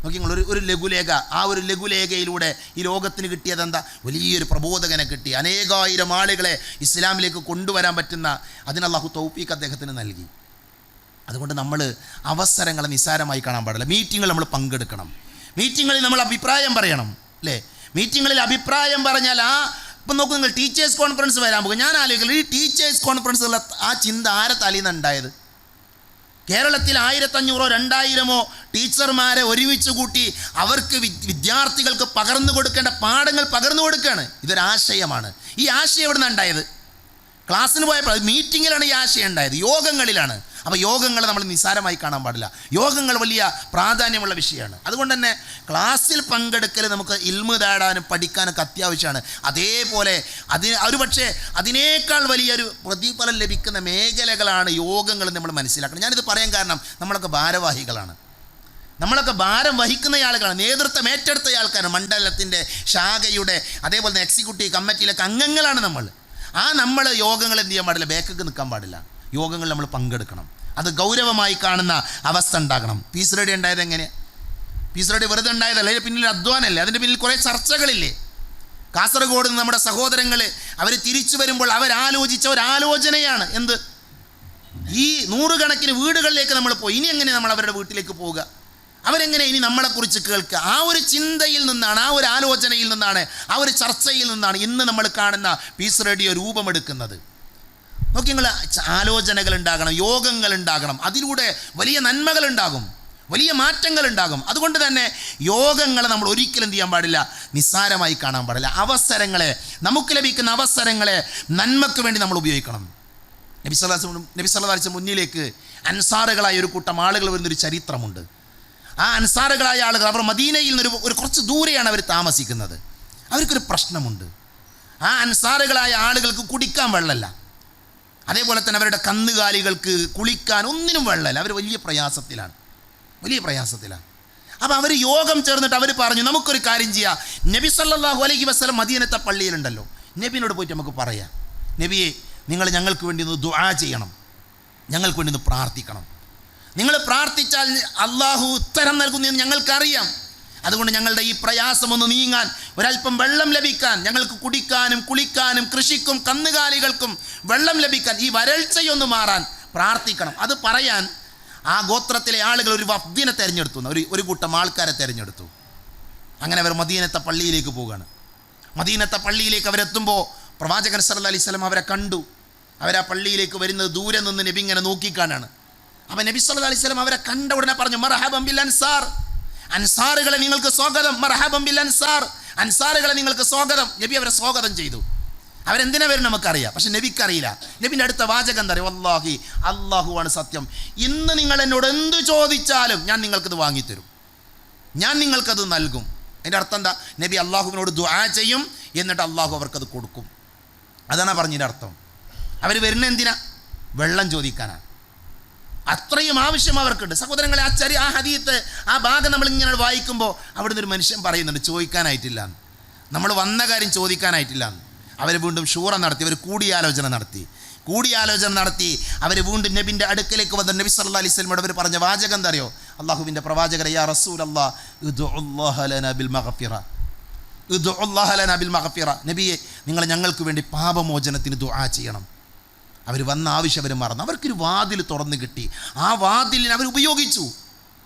നോക്കി നിങ്ങൾ, ഒരു ലഘുലേഖ, ആ ഒരു ലഘുലേഖയിലൂടെ ഈ ലോകത്തിന് കിട്ടിയത് എന്താ? വലിയൊരു പ്രബോധകനെ കിട്ടി, അനേകായിരം ആളുകളെ ഇസ്ലാമിലേക്ക് കൊണ്ടുവരാൻ പറ്റുന്ന, അതിന് അല്ലാഹു തൗഫീഖ് അദ്ദേഹത്തിന് നൽകി. അതുകൊണ്ട് നമ്മൾ അവസരങ്ങളെ നിസ്സാരമായി കാണാൻ പാടില്ല. മീറ്റിങ്ങുകൾ നമ്മൾ പങ്കെടുക്കണം, മീറ്റിങ്ങുകളിൽ നമ്മൾ അഭിപ്രായം പറയണം അല്ലേ? മീറ്റിങ്ങുകളിൽ അഭിപ്രായം പറഞ്ഞാൽ ഇപ്പം നോക്കൂ നിങ്ങൾ, ടീച്ചേഴ്സ് കോൺഫറൻസ് വരാൻ പോകും. ഞാൻ ആലോചിക്കുന്നത്, ഈ ടീച്ചേഴ്സ് കോൺഫറൻസുള്ള ആ ചിന്ത ആരെ തലയിൽ ഉണ്ടായത്? കേരളത്തിൽ 1500 2000 ടീച്ചർമാരെ ഒരുമിച്ച് കൂട്ടി അവർക്ക് വിദ്യാർത്ഥികൾക്ക് പകർന്നു കൊടുക്കേണ്ട പാഠങ്ങൾ പകർന്നു കൊടുക്കുകയാണ്. ഇതൊരാശയമാണ്. ഈ ആശയം എവിടെ നിന്നാണ് ഉണ്ടായത്? ക്ലാസ്സിന് പോയപ്പോൾ മീറ്റിങ്ങിലാണ് ഈ ആശയം ഉണ്ടായത്, യോഗങ്ങളിലാണ്. അപ്പോൾ യോഗങ്ങൾ നമ്മൾ നിസ്സാരമായി കാണാൻ പാടില്ല. യോഗങ്ങൾ വലിയ പ്രാധാന്യമുള്ള വിഷയമാണ്. അതുകൊണ്ട് തന്നെ ക്ലാസ്സിൽ പങ്കെടുക്കൽ നമുക്ക് ഇൽമു നേടാനും പഠിക്കാനൊക്കെ അത്യാവശ്യമാണ്. അതേപോലെ ഒരുപക്ഷെ അതിനേക്കാൾ വലിയൊരു പ്രതിഫലം ലഭിക്കുന്ന മേഖലകളാണ് യോഗങ്ങൾ നമ്മൾ മനസ്സിലാക്കണം. ഞാനിത് പറയാൻ കാരണം, നമ്മളൊക്കെ ഭാരവാഹികളാണ്, നമ്മളൊക്കെ ഭാരം വഹിക്കുന്ന ആളുകളാണ്, നേതൃത്വം ഏറ്റെടുത്ത ആൾക്കാരാണ്, മണ്ഡലത്തിൻ്റെ, ശാഖയുടെ, അതേപോലെ തന്നെ എക്സിക്യൂട്ടീവ് കമ്മിറ്റിയിലൊക്കെ അംഗങ്ങളാണ് നമ്മൾ. നമ്മൾ യോഗങ്ങൾ എന്ത് ചെയ്യാൻ പാടില്ല? ബാക്കൊക്കെ നിൽക്കാൻ പാടില്ല. യോഗങ്ങൾ നമ്മൾ പങ്കെടുക്കണം. അത് ഗൗരവമായി കാണുന്ന അവസ്ഥ ഉണ്ടാകണം. പീസ് റേഡിയോ ഉണ്ടായത് എങ്ങനെയാണ്? പീസ് റേഡിയോ വെറുതെ ഉണ്ടായതല്ല, അതിൻ്റെ പിന്നിൽ അധ്വാനമല്ലേ, അതിൻ്റെ പിന്നിൽ കുറേ ചർച്ചകളില്ലേ. കാസർഗോഡ് നിന്ന് നമ്മുടെ സഹോദരങ്ങൾ അവർ തിരിച്ചു വരുമ്പോൾ അവരാലോചിച്ച ഒരാലോചനയാണ് എന്ത്, ഈ 100 കണക്കിന് വീടുകളിലേക്ക് നമ്മൾ പോയി, ഇനി എങ്ങനെ നമ്മൾ അവരുടെ വീട്ടിലേക്ക് പോവുക, അവരെങ്ങനെ ഇനി നമ്മളെക്കുറിച്ച് കേൾക്കുക. ആ ഒരു ചിന്തയിൽ നിന്നാണ്, ആ ഒരു ആലോചനയിൽ നിന്നാണ്, ആ ഒരു ചർച്ചയിൽ നിന്നാണ് ഇന്ന് നമ്മൾ കാണുന്ന പീസ് റേഡിയോ രൂപമെടുക്കുന്നത്. നോക്കി, നിങ്ങൾ ആലോചനകൾ ഉണ്ടാകണം, യോഗങ്ങൾ ഉണ്ടാകണം, അതിലൂടെ വലിയ നന്മകൾ ഉണ്ടാകും, വലിയ മാറ്റങ്ങൾ ഉണ്ടാകും. അതുകൊണ്ട് തന്നെ യോഗങ്ങളെ നമ്മൾ ഒരിക്കലും എന്ത് ചെയ്യാൻ പാടില്ല, നിസ്സാരമായി കാണാൻ പാടില്ല. അവസരങ്ങളെ, നമുക്ക് ലഭിക്കുന്ന അവസരങ്ങളെ നന്മയ്ക്ക് വേണ്ടി നമ്മൾ ഉപയോഗിക്കണം. നബി സല്ലല്ലാഹു അലൈഹി വസല്ലം മുന്നിലേക്ക് അൻസാറുകളായ ഒരു കൂട്ടം ആളുകൾ വരുന്നൊരു ചരിത്രമുണ്ട്. ആ അൻസാറുകളായ ആളുകൾ അവർ മദീനയിൽ നിന്ന് ഒരു കുറച്ച് ദൂരെയാണ് അവർ താമസിക്കുന്നത്. അവർക്കൊരു പ്രശ്നമുണ്ട്. ആ അൻസാറുകളായ ആളുകൾക്ക് കുടിക്കാൻ വെള്ളമല്ല, അതേപോലെ തന്നെ അവരുടെ കന്നുകാലികൾക്ക് കുളിക്കാൻ ഒന്നിനും വെള്ളമല്ല. അവർ വലിയ പ്രയാസത്തിലാണ്. അപ്പോൾ അവർ യോഗം ചേർന്നിട്ട് അവർ പറഞ്ഞു, നമുക്കൊരു കാര്യം ചെയ്യാം, നബി സല്ലല്ലാഹു അലൈഹി വസല്ലം മദീനത്തെ പള്ളിയിലുണ്ടല്ലോ, നബിയോട് പോയിട്ട് നമുക്ക് പറയാം, നബിയെ നിങ്ങൾ ഞങ്ങൾക്ക് വേണ്ടി ഒന്ന് ദുആ ചെയ്യണം, ഞങ്ങൾക്ക് വേണ്ടി ഒന്ന് പ്രാർത്ഥിക്കണം. നിങ്ങൾ പ്രാർത്ഥിച്ചാൽ അള്ളാഹു ഉത്തരം നൽകുന്നതെന്ന് ഞങ്ങൾക്കറിയാം. അതുകൊണ്ട് ഞങ്ങളുടെ ഈ പ്രയാസമൊന്ന് നീങ്ങാൻ, ഒരല്പം വെള്ളം ലഭിക്കാൻ, ഞങ്ങൾക്ക് കുടിക്കാനും കുളിക്കാനും കൃഷിക്കും കന്നുകാലികൾക്കും വെള്ളം ലഭിക്കാൻ, ഈ വരൾച്ചയൊന്ന് മാറാൻ പ്രാർത്ഥിക്കണം. അത് പറയാൻ ആ ഗോത്രത്തിലെ ആളുകൾ ഒരു വഫ്ദിനെ തിരഞ്ഞെടുത്തു, ഒരു കൂട്ടം ആൾക്കാരെ തിരഞ്ഞെടുത്തു. അങ്ങനെ അവർ മദീനത്തെ പള്ളിയിലേക്ക് പോവുകയാണ്. മദീനത്തെ പള്ളിയിലേക്ക് അവരെത്തുമ്പോൾ പ്രവാചകൻ സല്ലല്ലാഹു അലൈഹി വസല്ലം അവരെ കണ്ടു. അവരാ പള്ളിയിലേക്ക് വരുന്നത് ദൂരെ നിന്ന് നബി ഇങ്ങനെ നോക്കിക്കാണാണ്. അപ്പം നബി സല്ലല്ലാഹു അലൈഹി വസല്ലം അവരെ കണ്ട ഉടനെ പറഞ്ഞു, മർഹബൻ ബിൽ അൻസാർ, അൻസാറുകളെ നിങ്ങൾക്ക് സ്വാഗതം, മർഹബൻ ബിൽ അൻസാർ, അൻസാറുകളെ നിങ്ങൾക്ക് സ്വാഗതം. നബി അവരെ സ്വാഗതം ചെയ്തു. അവരെന്തിനാ വരും നമുക്കറിയാം, പക്ഷെ നബിക്കറിയില്ല. നബിൻ്റെ അടുത്ത വാചകം എന്താ പറയുക, വല്ലാഹി അല്ലാഹുവാണ് സത്യം, ഇന്ന് നിങ്ങൾ എന്നോട് എന്ത് ചോദിച്ചാലും ഞാൻ നിങ്ങൾക്കത് വാങ്ങിത്തരും, ഞാൻ നിങ്ങൾക്കത് നൽകും. അതിൻ്റെ അർത്ഥം എന്താ, നബി അള്ളാഹുവിനോട് ദുആ ചെയ്യും, എന്നിട്ട് അള്ളാഹു അവർക്കത് കൊടുക്കും. അതാണ് പറഞ്ഞതിൻ്റെ അർത്ഥം. അവർ വരുന്ന എന്തിനാ, വെള്ളം ചോദിക്കാനാണ്. അത്രയും ആവശ്യം അവർക്കുണ്ട്. സഹോദരങ്ങളെ, ആ ഹദീത്ത്, ആ ഭാഗം നമ്മളിങ്ങനെ വായിക്കുമ്പോൾ അവിടുന്ന് ഒരു മനുഷ്യൻ പറയുന്നുണ്ട് ചോദിക്കാനായിട്ടില്ല, നമ്മൾ വന്ന കാര്യം ചോദിക്കാനായിട്ടില്ല. അവർ വീണ്ടും ഷൂറ നടത്തി, അവർ കൂടിയാലോചന നടത്തി അവർ വീണ്ടും നബിൻ്റെ അടുക്കലേക്ക് വന്ന നബി സല്ലല്ലാഹു അലൈഹി വസല്ലമയോട് അവർ പറഞ്ഞ വാചകം എന്താ അറിയോ, അള്ളാഹുവിൻ്റെ പ്രവാചകരെ, യാ റസൂലല്ലാഹ് ഉദ്ഉല്ലാഹ ലനാ ബിൽ മഗ്ഫിറ, നബിയെ നിങ്ങൾ ഞങ്ങൾക്ക് വേണ്ടി പാപമോചനത്തിന് ദുആ ചെയ്യണം. അവർ വന്ന ആവശ്യം അവർ മറന്നു. അവർക്കൊരു വാതിൽ തുറന്നു കിട്ടി, ആ വാതിലിനെ അവർ ഉപയോഗിച്ചു.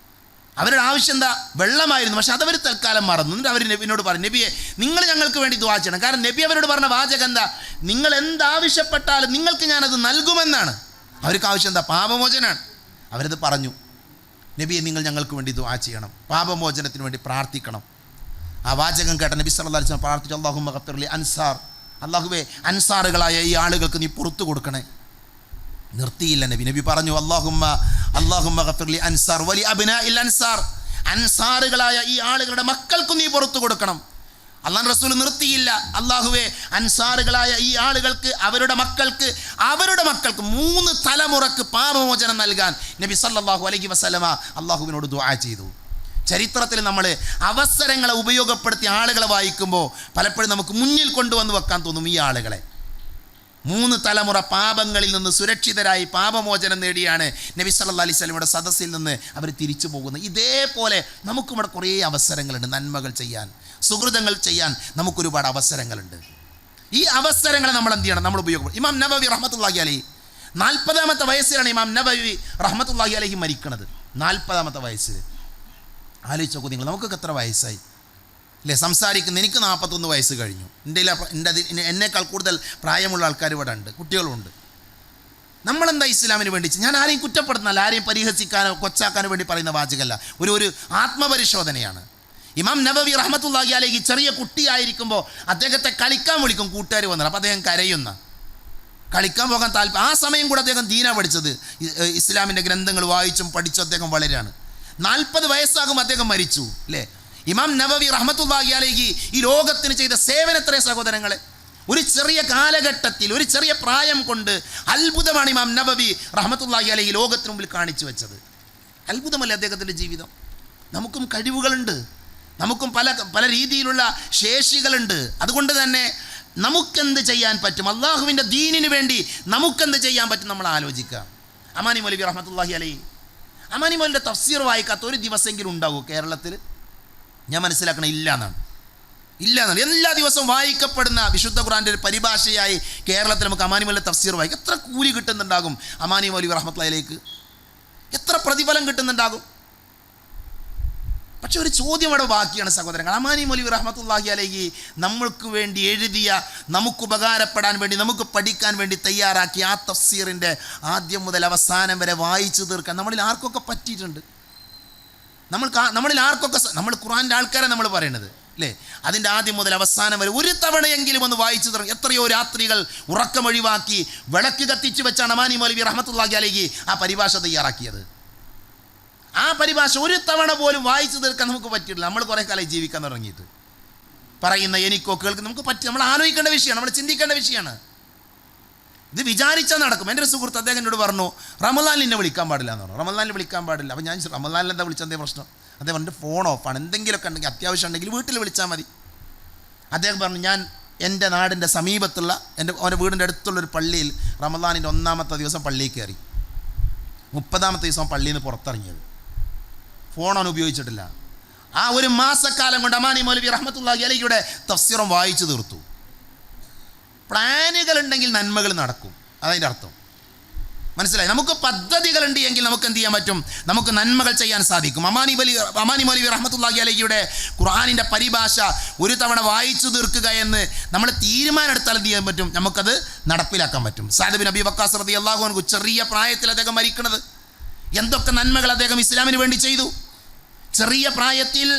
അവരുടെ ആവശ്യം എന്താ, വെള്ളമായിരുന്നു, പക്ഷെ അതവർ തൽക്കാലം മറന്നു. എന്നിട്ട് അവർ നബിനോട് പറഞ്ഞു, നബിയെ നിങ്ങൾ ഞങ്ങൾക്ക് വേണ്ടി ദുആ ചെയ്യണം. കാരണം നബി അവരോട് പറഞ്ഞ വാചകം എന്താ, നിങ്ങൾ എന്താവശ്യപ്പെട്ടാലും നിങ്ങൾക്ക് ഞാനത് നൽകുമെന്നാണ്. അവർക്ക് ആവശ്യം എന്താ, പാപമോചനാണ്. അവരത് പറഞ്ഞു, നബിയെ നിങ്ങൾ ഞങ്ങൾക്ക് വേണ്ടി ദുആ ചെയ്യണം, പാപമോചനത്തിന് വേണ്ടി പ്രാർത്ഥിക്കണം. ആ വാചകം കേട്ട നബി സല്ലല്ലാഹു അലൈഹി വസല്ലം പ്രാർത്ഥിച്ചു, അല്ലാഹുമ്മ ഗഫിർ ലി അൻസാർ, അല്ലാഹുവേ അൻസാറുകളായ ഈ ആളുകൾക്ക് നീ പുറത്തു കൊടുക്കണേ. നിർത്തിയില്ല നബി പറഞ്ഞു, അല്ലാഹുമ്മ ഗഫിർ ലി അൻസാർ വലി അബ്നാഇൽ അൻസാർ, അൻസാറുകളായ ഈ ആളുകളുടെ മക്കൾക്കും നീ പുറത്തു കൊടുക്കണം. അല്ലാഹു റസൂൽ നിർത്തിയില്ല, അല്ലാഹുവേ അൻസാറുകളായ ഈ ആളുകൾക്ക്, അവരുടെ മക്കൾക്ക് 3 തലമുറക്ക് പാപമോചനം നൽകാൻ നബി സല്ലല്ലാഹു അലൈഹി വസല്ലമ അല്ലാഹുവിനോട് ദുആ ചെയ്തു. ചരിത്രത്തിൽ നമ്മൾ അവസരങ്ങളെ ഉപയോഗപ്പെടുത്തിയ ആളുകളെ വായിക്കുമ്പോൾ പലപ്പോഴും നമുക്ക് മുന്നിൽ കൊണ്ടുവന്ന് വെക്കാൻ തോന്നും ഈ ആളുകളെ. 3 തലമുറ പാപങ്ങളിൽ നിന്ന് സുരക്ഷിതരായി പാപമോചനം നേടിയാണ് നബി സല്ലല്ലാഹു അലൈഹി വസല്ലമയുടെ സദസ്സിൽ നിന്ന് അവർ തിരിച്ചു പോകുന്നത്. ഇതേപോലെ നമുക്കും ഇവിടെ കുറേ അവസരങ്ങളുണ്ട്, നന്മകൾ ചെയ്യാൻ, സുഹൃതങ്ങൾ ചെയ്യാൻ നമുക്കൊരുപാട് അവസരങ്ങളുണ്ട്. ഈ അവസരങ്ങളെ നമ്മൾ എന്ത് ചെയ്യണം, നമ്മൾ ഉപയോഗപ്പെടും. ഇമാം നബവി റഹ്മത്തുള്ളാഹി അലൈഹി 40-ാമത്തെ വയസ്സിലാണ് ഇമാം നബവി റഹ്മത്തുള്ളാഹി അലൈഹി മരിക്കുന്നത്. 40-ാമത്തെ വയസ്സിൽ. ആലോചിച്ച് നോക്കൂ നിങ്ങൾ, നമുക്കൊക്കെ എത്ര വയസ്സായി അല്ലേ? സംസാരിക്കുന്ന എനിക്ക് 41 വയസ്സ് കഴിഞ്ഞു. എന്നേക്കാൾ കൂടുതൽ പ്രായമുള്ള ആൾക്കാർ ഇവിടെ ഉണ്ട്, കുട്ടികളുണ്ട്. നമ്മളെന്താ ഇസ്ലാമിന് വേണ്ടി? ഞാൻ ആരെയും കുറ്റപ്പെടുത്തുന്നല്ല, ആരെയും പരിഹസിക്കാനോ കൊച്ചാക്കാനോ വേണ്ടി പറയുന്ന വാചകമല്ല, ഒരു ആത്മപരിശോധനയാണ്. ഇമാം നബവി റഹ്മത്തുള്ളാഹി അലൈഹി ചെറിയ കുട്ടിയായിരിക്കുമ്പോൾ അദ്ദേഹത്തെ കളിക്കാൻ വിളിക്കും കൂട്ടുകാർ വന്നത്. അപ്പോൾ അദ്ദേഹം കരയുന്ന, കളിക്കാൻ പോകാൻ താല്പര്യം. ആ സമയം കൂടെ അദ്ദേഹം ദീന പഠിച്ചത്, ഇസ്ലാമിൻ്റെ ഗ്രന്ഥങ്ങൾ വായിച്ചും പഠിച്ചും അദ്ദേഹം വളരെയാണ്. 40 വയസ്സാകും അദ്ദേഹം മരിച്ചു അല്ലേ? ഇമാം നബവി റഹ്മത്തുള്ളാഹി അലൈഹി ഈ ലോകത്തിന് ചെയ്ത സേവനത്രേ സഹോദരങ്ങളെ. ഒരു ചെറിയ കാലഘട്ടത്തിൽ, ഒരു ചെറിയ പ്രായം കൊണ്ട് അത്ഭുതമാണ് ഇമാം നബവി റഹ്മത്തുള്ളാഹി അലൈഹി ലോകത്തിന് മുമ്പിൽ കാണിച്ചു വെച്ചത്. അത്ഭുതമല്ലേ അദ്ദേഹത്തിൻ്റെ ജീവിതം? നമുക്കും കഴിവുകളുണ്ട്, നമുക്കും പല രീതിയിലുള്ള ശേഷികളുണ്ട്. അതുകൊണ്ട് തന്നെ നമുക്കെന്ത് ചെയ്യാൻ പറ്റും, അള്ളാഹുവിൻ്റെ ദീനിന് വേണ്ടി നമുക്കെന്ത് ചെയ്യാൻ പറ്റും നമ്മൾ ആലോചിക്കുക. അമാനി മൗലവി റഹ്മത്തുള്ളാഹി അലൈഹി, അമാനി മൗലിൻ്റെ തഫ്സീർ വായിക്കാത്ത ഒരു ദിവസമെങ്കിലും ഉണ്ടാവുമോ കേരളത്തിൽ? ഞാൻ മനസ്സിലാക്കണം ഇല്ല എന്നാണ്. എല്ലാ ദിവസവും വായിക്കപ്പെടുന്ന വിശുദ്ധ ഖുർആൻ്റെ ഒരു പരിഭാഷയായി കേരളത്തിൽ നമുക്ക് അമാനി മൗലവിയുടെ തഫ്സീർ വായിക്കും. എത്ര കൂലി കിട്ടുന്നുണ്ടാകും അമാനി മൗലവി റഹ്മത്തുള്ളാഹിലേക്ക്, എത്ര പ്രതിഫലം കിട്ടുന്നുണ്ടാകും. പക്ഷെ ഒരു ചോദ്യം അവിടെ ബാക്കിയാണ് സഹോദരങ്ങൾ. അമാനി മൗലവി റഹ്മത്തുള്ളാഹി അലൈഹി നമ്മൾക്ക് വേണ്ടി എഴുതിയ, നമുക്ക് ഉപകാരപ്പെടാൻ വേണ്ടി, നമുക്ക് പഠിക്കാൻ വേണ്ടി തയ്യാറാക്കിയ ആ തഫ്സീറിൻ്റെ ആദ്യം മുതൽ അവസാനം വരെ വായിച്ചു തീർക്കാൻ നമ്മളിൽ ആർക്കൊക്കെ പറ്റിയിട്ടുണ്ട്? നമ്മളിൽ ആർക്കൊക്കെ, നമ്മൾ ഖുർആൻ്റെ ആൾക്കാരെ നമ്മൾ പറയണത് അല്ലേ, അതിൻ്റെ ആദ്യം മുതൽ അവസാനം വരെ ഒരു തവണയെങ്കിലും ഒന്ന് വായിച്ചു തുടങ്ങി. എത്രയോ രാത്രികൾ ഉറക്കമൊഴിവാക്കി വിളക്ക് കത്തിച്ച് വെച്ചാണ് അമാനി മൗലവി റഹ്മത്തുള്ളാഹി അലൈഹി ആ പരിഭാഷ തയ്യാറാക്കിയത്. ആ പരിഭാഷ ഒരു തവണ പോലും വായിച്ചു തീർക്കാൻ നമുക്ക് പറ്റിയിട്ടില്ല. നമ്മൾ കുറേ കാലം ജീവിക്കാൻ തുടങ്ങിയിട്ട് പറയുന്ന എനിക്കോ കേൾക്കുന്ന നമുക്ക് പറ്റി, നമ്മൾ ആലോചിക്കേണ്ട വിഷയമാണ്, നമ്മൾ ചിന്തിക്കേണ്ട വിഷയമാണ്. ഇത് വിചാരിച്ചാൽ നടക്കും. എൻ്റെ ഒരു സുഹൃത്ത് അദ്ദേഹം എന്നോട് പറഞ്ഞു, റമദാനിൽ എന്നെ വിളിക്കാൻ പാടില്ല എന്ന് പറഞ്ഞു. റമദാനിൽ വിളിക്കാൻ പാടില്ല. അപ്പോൾ ഞാൻ റമദാനിൽ എന്താ വിളിച്ചെന്തേ പ്രശ്നം? അദ്ദേഹം എൻ്റെ ഫോൺ ഓഫാണ്, എന്തെങ്കിലുമൊക്കെ ഉണ്ടെങ്കിൽ അത്യാവശ്യം ഉണ്ടെങ്കിൽ വീട്ടിൽ വിളിച്ചാൽ മതി. അദ്ദേഹം പറഞ്ഞു, ഞാൻ എൻ്റെ നാടിൻ്റെ സമീപത്തുള്ള അവൻ്റെ വീടിൻ്റെ അടുത്തുള്ളൊരു പള്ളിയിൽ റമദാനിൻ്റെ 1-ാമത്തെ ദിവസം പള്ളിയിൽ കയറി, 30-ാമത്തെ ദിവസം പള്ളിയിൽ നിന്ന് പുറത്തിറങ്ങിയത്. ഫോണൊന്നും ഉപയോഗിച്ചിട്ടില്ല. ആ ഒരു മാസക്കാലം കൊണ്ട് അമാനി മൗലവി റഹ്മത്തുള്ളാഹി അലൈഹിയുടെ തഫ്സീറും വായിച്ചു തീർത്തു. പ്ലാനുകൾ ഉണ്ടെങ്കിൽ നന്മകൾ നടക്കും, അതതിൻ്റെ അർത്ഥം മനസ്സിലായി. നമുക്ക് പദ്ധതികളുണ്ട് എങ്കിൽ നമുക്ക് എന്ത് ചെയ്യാൻ പറ്റും? നമുക്ക് നന്മകൾ ചെയ്യാൻ സാധിക്കും. അമാനി മൗലവി റഹ്മത്തുള്ളാഹി അലൈഹിയുടെ ഖുർആനിൻ്റെ പരിഭാഷ ഒരു തവണ വായിച്ചു തീർക്കുക എന്ന് നമ്മൾ തീരുമാനമെടുത്താൽ എന്ത് ചെയ്യാൻ പറ്റും? നമുക്കത് നടപ്പിലാക്കാൻ പറ്റും. സഅദ് ബിൻ അബീ വഖാസ് റളിയല്ലാഹു അൻഹു ചെറിയ പ്രായത്തിൽ അദ്ദേഹം മരിക്കുന്നത്, എന്തൊക്കെ നന്മകൾ അദ്ദേഹം ഇസ്ലാമിന് വേണ്ടി ചെയ്തു. ചെറിയ പ്രായത്തിൽ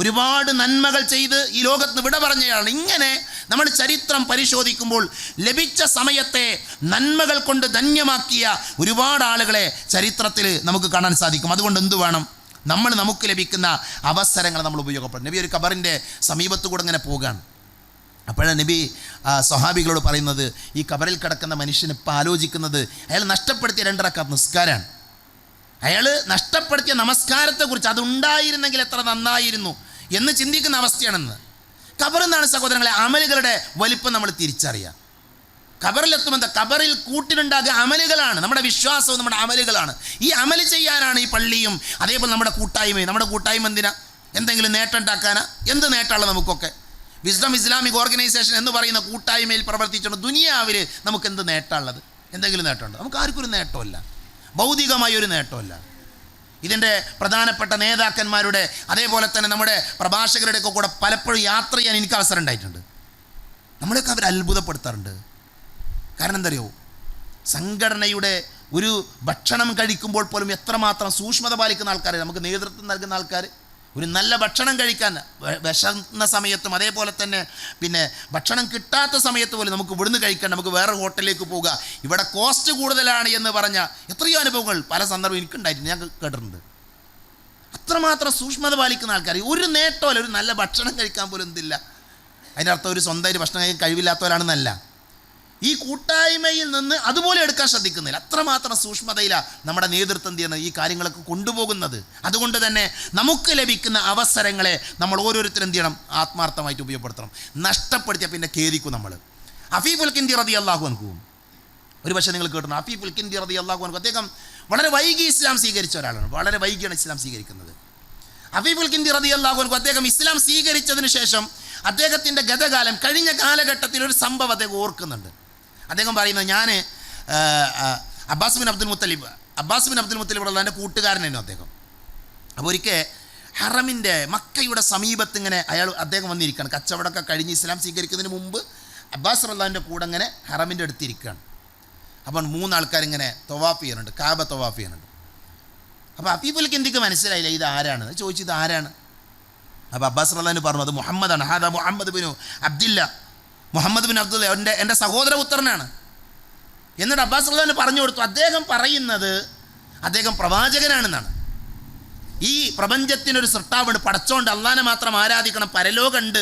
ഒരുപാട് നന്മകൾ ചെയ്ത് ഈ ലോകത്ത് വിട പറഞ്ഞയാളാണ്. ഇങ്ങനെ നമ്മൾ ചരിത്രം പരിശോധിക്കുമ്പോൾ ലഭിച്ച സമയത്തെ നന്മകൾ കൊണ്ട് ധന്യമാക്കിയ ഒരുപാട് ആളുകളെ ചരിത്രത്തിൽ നമുക്ക് കാണാൻ സാധിക്കും. അതുകൊണ്ട് എന്തു വേണം? നമുക്ക് ലഭിക്കുന്ന അവസരങ്ങൾ നമ്മൾ ഉപയോഗപ്പെടും. നബി ഒരു ഖബറിൻ്റെ സമീപത്തു കൂടെ ഇങ്ങനെ പോവുകയാണ്. അപ്പോഴാണ് നബി സ്വഹാബികളോട് പറയുന്നത്, ഈ ഖബറിൽ കിടക്കുന്ന മനുഷ്യന് ഇപ്പോൾ ആലോചിക്കുന്നത് അയാൾ നഷ്ടപ്പെടുത്തിയ 2 റക്അത്ത് നിസ്കാരമാണ്. അയാൾ നഷ്ടപ്പെടുത്തിയ നമസ്കാരത്തെക്കുറിച്ച്, അതുണ്ടായിരുന്നെങ്കിൽ എത്ര നന്നായിരുന്നു എന്ന് ചിന്തിക്കുന്ന അവസ്ഥയാണെന്ന്. ഖബറെന്നാണ് സഹോദരങ്ങളെ അമലുകളുടെ വലിപ്പം നമ്മൾ തിരിച്ചറിയാം. ഖബറിലെത്തുമ്പോൾ ഖബറിൽ കൂട്ടിനുണ്ടാകുക അമലുകളാണ്, നമ്മുടെ വിശ്വാസവും നമ്മുടെ അമലുകളാണ്. ഈ അമൽ ചെയ്യാനാണ് ഈ പള്ളിയും അതേപോലെ നമ്മുടെ കൂട്ടായ്മയും. നമ്മുടെ കൂട്ടായ്മ എന്തിനാ? എന്തെങ്കിലും നേട്ടം ഉണ്ടാക്കാനാ? എന്ത് നേട്ടമുള്ള നമുക്കൊക്കെ? വിസ്ഡം ഇസ്ലാമിക് ഓർഗനൈസേഷൻ എന്ന് പറയുന്ന കൂട്ടായ്മയിൽ പ്രവർത്തിച്ചുകൊണ്ട് ദുനിയാവിൽ നമുക്ക് എന്ത് നേട്ടമുള്ളത്? എന്തെങ്കിലും നേട്ടമുണ്ട്? നമുക്ക് ആർക്കും ഒരു നേട്ടമല്ല, ഭൗതികമായ ഒരു നേട്ടമല്ല. ഇതിൻ്റെ പ്രധാനപ്പെട്ട നേതാക്കന്മാരുടെ അതേപോലെ തന്നെ നമ്മുടെ പ്രഭാഷകരുടെയൊക്കെ കൂടെ പലപ്പോഴും യാത്ര ചെയ്യാൻ എനിക്ക് അവസരം ഉണ്ടായിട്ടുണ്ട്. നമ്മളെയൊക്കെ അവർ അത്ഭുതപ്പെടുത്താറുണ്ട്. കാരണം എന്തറിയോ, സംഘടനയുടെ ഒരു ഭക്ഷണം കഴിക്കുമ്പോൾ പോലും എത്രമാത്രം സൂക്ഷ്മത പാലിക്കുന്ന ആൾക്കാർ, നമുക്ക് നേതൃത്വം നൽകുന്ന ആൾക്കാർ. ഒരു നല്ല ഭക്ഷണം കഴിക്കാൻ വിശന്ന സമയത്തും അതേപോലെ തന്നെ പിന്നെ ഭക്ഷണം കിട്ടാത്ത സമയത്ത് പോലും നമുക്ക് ഇവിടുന്ന് കഴിക്കാൻ, നമുക്ക് വേറെ ഹോട്ടലിലേക്ക് പോകുക, ഇവിടെ കോസ്റ്റ് കൂടുതലാണ് എന്ന് പറഞ്ഞ എത്രയോ അനുഭവങ്ങൾ പല സന്ദർഭം എനിക്കുണ്ടായിട്ടുണ്ട്, ഞാൻ കേട്ടിട്ടുണ്ട്. അത്രമാത്രം സൂക്ഷ്മത പാലിക്കുന്ന ആൾക്കാർ. ഒരു നേട്ടമല്ല, ഒരു നല്ല ഭക്ഷണം കഴിക്കാൻ പോലും എന്തില്ല. അതിനർത്ഥം ഒരു സ്വന്തമായിട്ട് ഭക്ഷണം കഴിക്കാൻ കഴിവില്ലാത്തവരാണെന്നല്ല. ഈ കൂട്ടായ്മയിൽ നിന്ന് അതുപോലെ എടുക്കാൻ ശ്രദ്ധിക്കുന്നില്ല. അത്രമാത്രം സൂക്ഷ്മതയിലാണ് നമ്മുടെ നേതൃത്വം ചെയ്യുന്നത്, ഈ കാര്യങ്ങളൊക്കെ കൊണ്ടുപോകുന്നത്. അതുകൊണ്ട് തന്നെ നമുക്ക് ലഭിക്കുന്ന അവസരങ്ങളെ നമ്മൾ ഓരോരുത്തരും എന്ത് ചെയ്യണം? ആത്മാർത്ഥമായിട്ട് ഉപയോഗപ്പെടുത്തണം. നഷ്ടപ്പെടുത്തിയാൽ പിന്നെ ഖേദിക്കും നമ്മൾ. അഫീഫുൽ കിന്ദി റളിയല്ലാഹു അൻഹു, ഒരു പക്ഷേ നിങ്ങൾ കേട്ടിട്ടുണ്ട്, അഫീഫുൽ കിന്ദി റളിയല്ലാഹു അൻഹു അദ്ദേഹം വളരെ വൈകി ഇസ്ലാം സ്വീകരിച്ച ഒരാളാണ്. വളരെ വൈകിയാണ് ഇസ്ലാം സ്വീകരിക്കുന്നത്. അഫീഫുൽ കിന്ദി റളിയല്ലാഹു അൻഹു അദ്ദേഹം ഇസ്ലാം സ്വീകരിച്ചതിന് ശേഷം അദ്ദേഹത്തിൻ്റെ ഗതകാലം, കഴിഞ്ഞ കാലഘട്ടത്തിൽ ഒരു സംഭവം അദ്ദേഹം ഓർക്കുന്നുണ്ട്. അദ്ദേഹം പറയുന്നത്, ഞാൻ അബ്ബാസ് ബിൻ അബ്ദുൽ മുത്തലിബ് ഉള്ള എൻ്റെ കൂട്ടുകാരനായിരുന്നു അദ്ദേഹം. അപ്പോൾ ഒരിക്കൽ ഹറമിൻ്റെ മക്കയുടെ സമീപത്ത് ഇങ്ങനെ അദ്ദേഹം വന്നിരിക്കുകയാണ്. കച്ചവടമൊക്കെ കഴിഞ്ഞ് ഇസ്ലാം സ്വീകരിക്കുന്നതിന് മുമ്പ് അബ്ബാസ് റളിയല്ലാഹുവിൻ്റെ കൂടെ ഇങ്ങനെ ഹറമിൻ്റെ അടുത്തിരിക്കുകയാണ്. അപ്പോൾ 3 ആൾക്കാരിങ്ങനെ തവാഫ് ചെയ്യുന്നുണ്ട്, കാബ തവാഫ് ചെയ്യുന്നുണ്ട്. അപ്പോൾ അഫീഫുൽ കിന്ദിക്ക് മനസ്സിലായില്ല ഇത് ആരാണ് ചോദിച്ചു, ഇത് ആരാണ്? അപ്പോൾ അബ്ബാസ് റളിയല്ലാഹു പറഞ്ഞു, അത് മുഹമ്മദാണ്. ഹാദാ മുഹമ്മദ് ബിൻ അബ്ദുല്ല, എൻ്റെ സഹോദരപുത്രനാണ്. എന്നിട്ട് അബ്ബാസ് റളിയല്ലാഹു പറഞ്ഞു കൊടുത്തു, അദ്ദേഹം പറയുന്നത് അദ്ദേഹം പ്രവാചകനാണെന്നാണ്. ഈ പ്രപഞ്ചത്തിനൊരു സൃഷ്ടാവുണ്ട്, പടച്ചോണ്ട്, അള്ളാനെ മാത്രം ആരാധിക്കണം, പരലോകമുണ്ട്,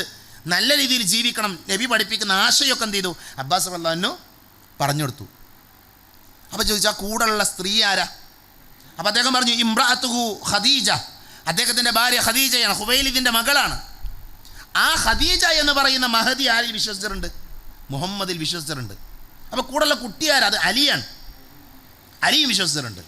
നല്ല രീതിയിൽ ജീവിക്കണം, നബി പഠിപ്പിക്കുന്ന ആശയമൊക്കെ എന്ത് ചെയ്തു? അബ്ബാസ് റളിയല്ലാഹു പറഞ്ഞു കൊടുത്തു. അപ്പോൾ ചോദിച്ചു, ആ കൂടെയുള്ള സ്ത്രീ ആരാ? അപ്പോൾ അദ്ദേഹം പറഞ്ഞു, ഇംറഅത്തുഹു ഖദീജ, അദ്ദേഹത്തിൻ്റെ ഭാര്യ ഖദീജയാണ്, ഖുവൈലിദിൻ്റെ മകളാണ്. ആ ഖദീജ എന്ന് പറയുന്ന മഹദി ആരിൽ വിശ്വസിച്ചിട്ടുണ്ട്? മുഹമ്മദിൽ വിശ്വസിച്ചിട്ടുണ്ട്. അപ്പോൾ കൂടെയുള്ള കുട്ടിയാരാ? അത് അലിയാണ്, അലിയും വിശ്വസിച്ചിട്ടുണ്ട്.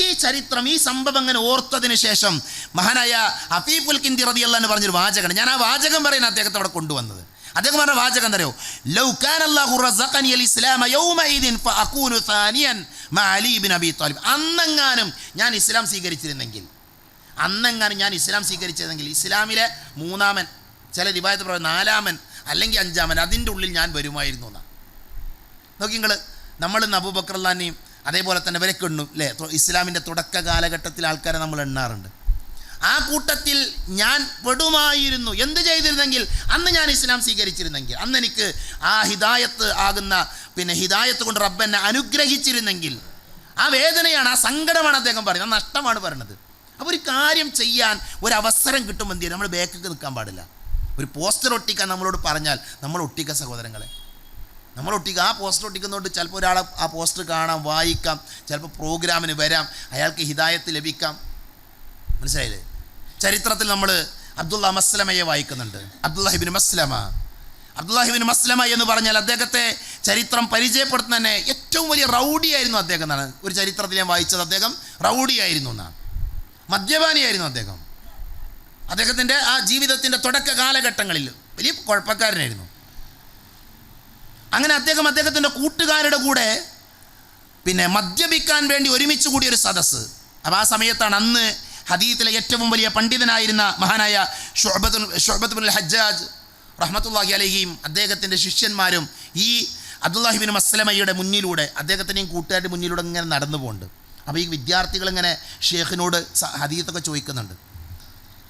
ഈ ചരിത്രം, ഈ സംഭവം അങ്ങനെ ഓർത്തതിന് ശേഷം മഹാനായ അഫീഫുൽ കിന്ദി റളിയല്ലാഹു അൻഹു പറഞ്ഞൊരു വാചകമാണ്. ഞാൻ ആ വാചകം പറയുന്ന അദ്ദേഹത്തെ അവിടെ കൊണ്ടുവന്നത്. അദ്ദേഹം പറഞ്ഞ വാചകം എന്തറിയോ? ലൗ കാനല്ലാഹു റസഖനി അൽ ഇസ്ലാമ യൗമഇദിൻ ഫഅകൂനു സാനിയൻ മഅ അലി ഇബ്നു അബി ത്വാലിബ്. അന്നെങ്ങാനും ഞാൻ ഇസ്ലാം സ്വീകരിച്ചിരുന്നെങ്കിൽ, ഇസ്ലാമിലെ മൂന്നാമൻ, ചില റിവായത്ത് പറയുന്നത് നാലാമൻ അല്ലെങ്കിൽ അഞ്ചാമൻ, അതിൻ്റെ ഉള്ളിൽ ഞാൻ വരുമായിരുന്നു എന്നാണ്. നോക്കി നിങ്ങൾ, നമ്മൾ അബൂബക്കർ റളിയല്ലാഹുവിനെയും അതേപോലെ തന്നെ ഇവരൊക്കെ എണ്ണും അല്ലേ? ഇസ്ലാമിൻ്റെ തുടക്ക കാലഘട്ടത്തിൽ ആൾക്കാരെ നമ്മൾ എണ്ണാറുണ്ട്. ആ കൂട്ടത്തിൽ ഞാൻ പെടുമായിരുന്നു. എന്ത് ചെയ്തിരുന്നെങ്കിൽ, അന്ന് ഞാൻ ഇസ്ലാം സ്വീകരിച്ചിരുന്നെങ്കിൽ, അന്ന് എനിക്ക് ആ ഹിദായത്ത് ആകുന്ന ഹിദായത്ത് കൊണ്ട് റബ്ബ് എന്നെ അനുഗ്രഹിച്ചിരുന്നെങ്കിൽ, ആ വേദനയാണ്, ആ സങ്കടമാണ് അദ്ദേഹം പറയുന്നത്, ആ നഷ്ടമാണ് പറയുന്നത്. അപ്പോൾ ഒരു കാര്യം ചെയ്യാൻ ഒരു അവസരം കിട്ടുമ്പോൾ എന്ത് ചെയ്യും? നമ്മൾ ബാക്കിൽ നിൽക്കാൻ പാടില്ല. ഒരു പോസ്റ്റർ ഒട്ടിക്കാൻ നമ്മളോട് പറഞ്ഞാൽ നമ്മൾ ഒട്ടിക്കുക സഹോദരങ്ങളെ, നമ്മൾ ഒട്ടിക്കുക. ആ പോസ്റ്റർ ഒട്ടിക്കുന്നതുകൊണ്ട് ചിലപ്പോൾ ഒരാളെ ആ പോസ്റ്റർ കാണാം, വായിക്കാം, ചിലപ്പോൾ പ്രോഗ്രാമിന് വരാം, അയാൾക്ക് ഹിദായത്ത് ലഭിക്കാം. മനസ്സിലായില്ലേ? ചരിത്രത്തിൽ നമ്മൾ അബ്ദുള്ള മസ്ലമയെ വായിക്കുന്നുണ്ട്. അബ്ദുല്ലാഹിബിൻ മസ്ലമ എന്ന് പറഞ്ഞാൽ അദ്ദേഹത്തെ ചരിത്രം പരിചയപ്പെടുത്തുന്ന തന്നെ ഏറ്റവും വലിയ റൗഡിയായിരുന്നു അദ്ദേഹം എന്നാണ് ഒരു ചരിത്രത്തിൽ ഞാൻ വായിച്ചത്. അദ്ദേഹം റൗഡിയായിരുന്നു എന്നാണ്, മദ്യപാനിയായിരുന്നു അദ്ദേഹം. അദ്ദേഹത്തിൻ്റെ ആ ജീവിതത്തിൻ്റെ തുടക്ക കാലഘട്ടങ്ങളിൽ വലിയ കുഴപ്പക്കാരനായിരുന്നു. അങ്ങനെ അദ്ദേഹത്തിൻ്റെ കൂട്ടുകാരുടെ കൂടെ മദ്യപിക്കാൻ വേണ്ടി ഒരുമിച്ച് കൂടിയൊരു സദസ്സ്. അപ്പോൾ ആ സമയത്താണ് അന്ന് ഹദീത്തിലെ ഏറ്റവും വലിയ പണ്ഡിതനായിരുന്ന മഹാനായ ശുഅബത്ത് ബിൻ ഹജ്ജാജ് റഹ്മത്തുള്ളാഹി അലൈഹിയും അദ്ദേഹത്തിൻ്റെ ശിഷ്യന്മാരും ഈ അബ്ദുല്ലാഹിബിൻ മസ്ലമയുടെ മുന്നിലൂടെ, അദ്ദേഹത്തിൻ്റെയും കൂട്ടുകാരുടെ മുന്നിലൂടെ ഇങ്ങനെ നടന്നു പോകുന്നുണ്ട്. അപ്പോൾ ഈ വിദ്യാർത്ഥികൾ ഇങ്ങനെ ഷേഖിനോട് ഹദീത്തൊക്കെ ചോദിക്കുന്നുണ്ട്.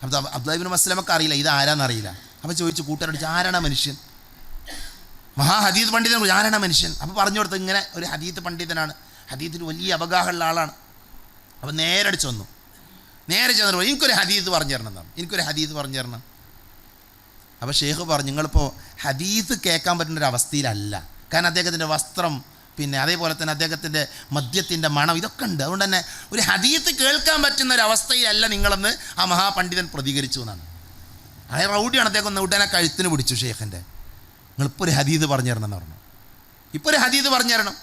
അപ്പോൾ അബ്ദുല്ലാഹിബിൻ മസ്ലമക്ക് അറിയില്ല ഇത് ആരാന്നറിയില്ല. അപ്പോൾ ചോദിച്ചു, കൂട്ടുകാരോട് ആരാണ് മനുഷ്യൻ, ഹദീത്ത് പണ്ഡിതനെ കുറിച്ച് ആരാണ് മനുഷ്യൻ? അപ്പോൾ പറഞ്ഞു കൊടുത്തത് ഇങ്ങനെ ഒരു ഹദീത്ത് പണ്ഡിതനാണ്, ഹദീത്തിൽ വലിയ അവഗാഹമുള്ള ആളാണ്. അപ്പോൾ നേരെ ചെന്നു എനിക്കൊരു ഹദീത്ത് പറഞ്ഞു തരണം എന്നാണ്, എനിക്കൊരു ഹദീത്ത് പറഞ്ഞു തരണം. അപ്പോൾ ഷെയ്ഖ് പറഞ്ഞു, നിങ്ങളിപ്പോൾ ഹദീത്ത് കേൾക്കാൻ പറ്റുന്ന ഒരു അവസ്ഥയിലല്ല. കാരണം അദ്ദേഹത്തിൻ്റെ വസ്ത്രം, അതേപോലെ തന്നെ അദ്ദേഹത്തിൻ്റെ മദ്യത്തിൻ്റെ മണം, ഇതൊക്കെ ഉണ്ട്. അതുകൊണ്ട് തന്നെ ഒരു ഹദീത്ത് കേൾക്കാൻ പറ്റുന്ന ഒരു അവസ്ഥയിലല്ല നിങ്ങളെന്ന് ആ മഹാപണ്ഡിതൻ പ്രതികരിച്ചു എന്നാണ്. അതേ റൗഡിയാണ് അദ്ദേഹം. ഒന്ന് ഉടനെ കഴുത്തിന് പിടിച്ചു ഷെയ്ഖിൻ്റെ, നിങ്ങളിപ്പോൾ ഒരു ഹദീത്ത് പറഞ്ഞു തരണം എന്ന് പറഞ്ഞു. ഇപ്പോൾ ഒരു ഹദീത്ത് പറഞ്ഞു തരണം.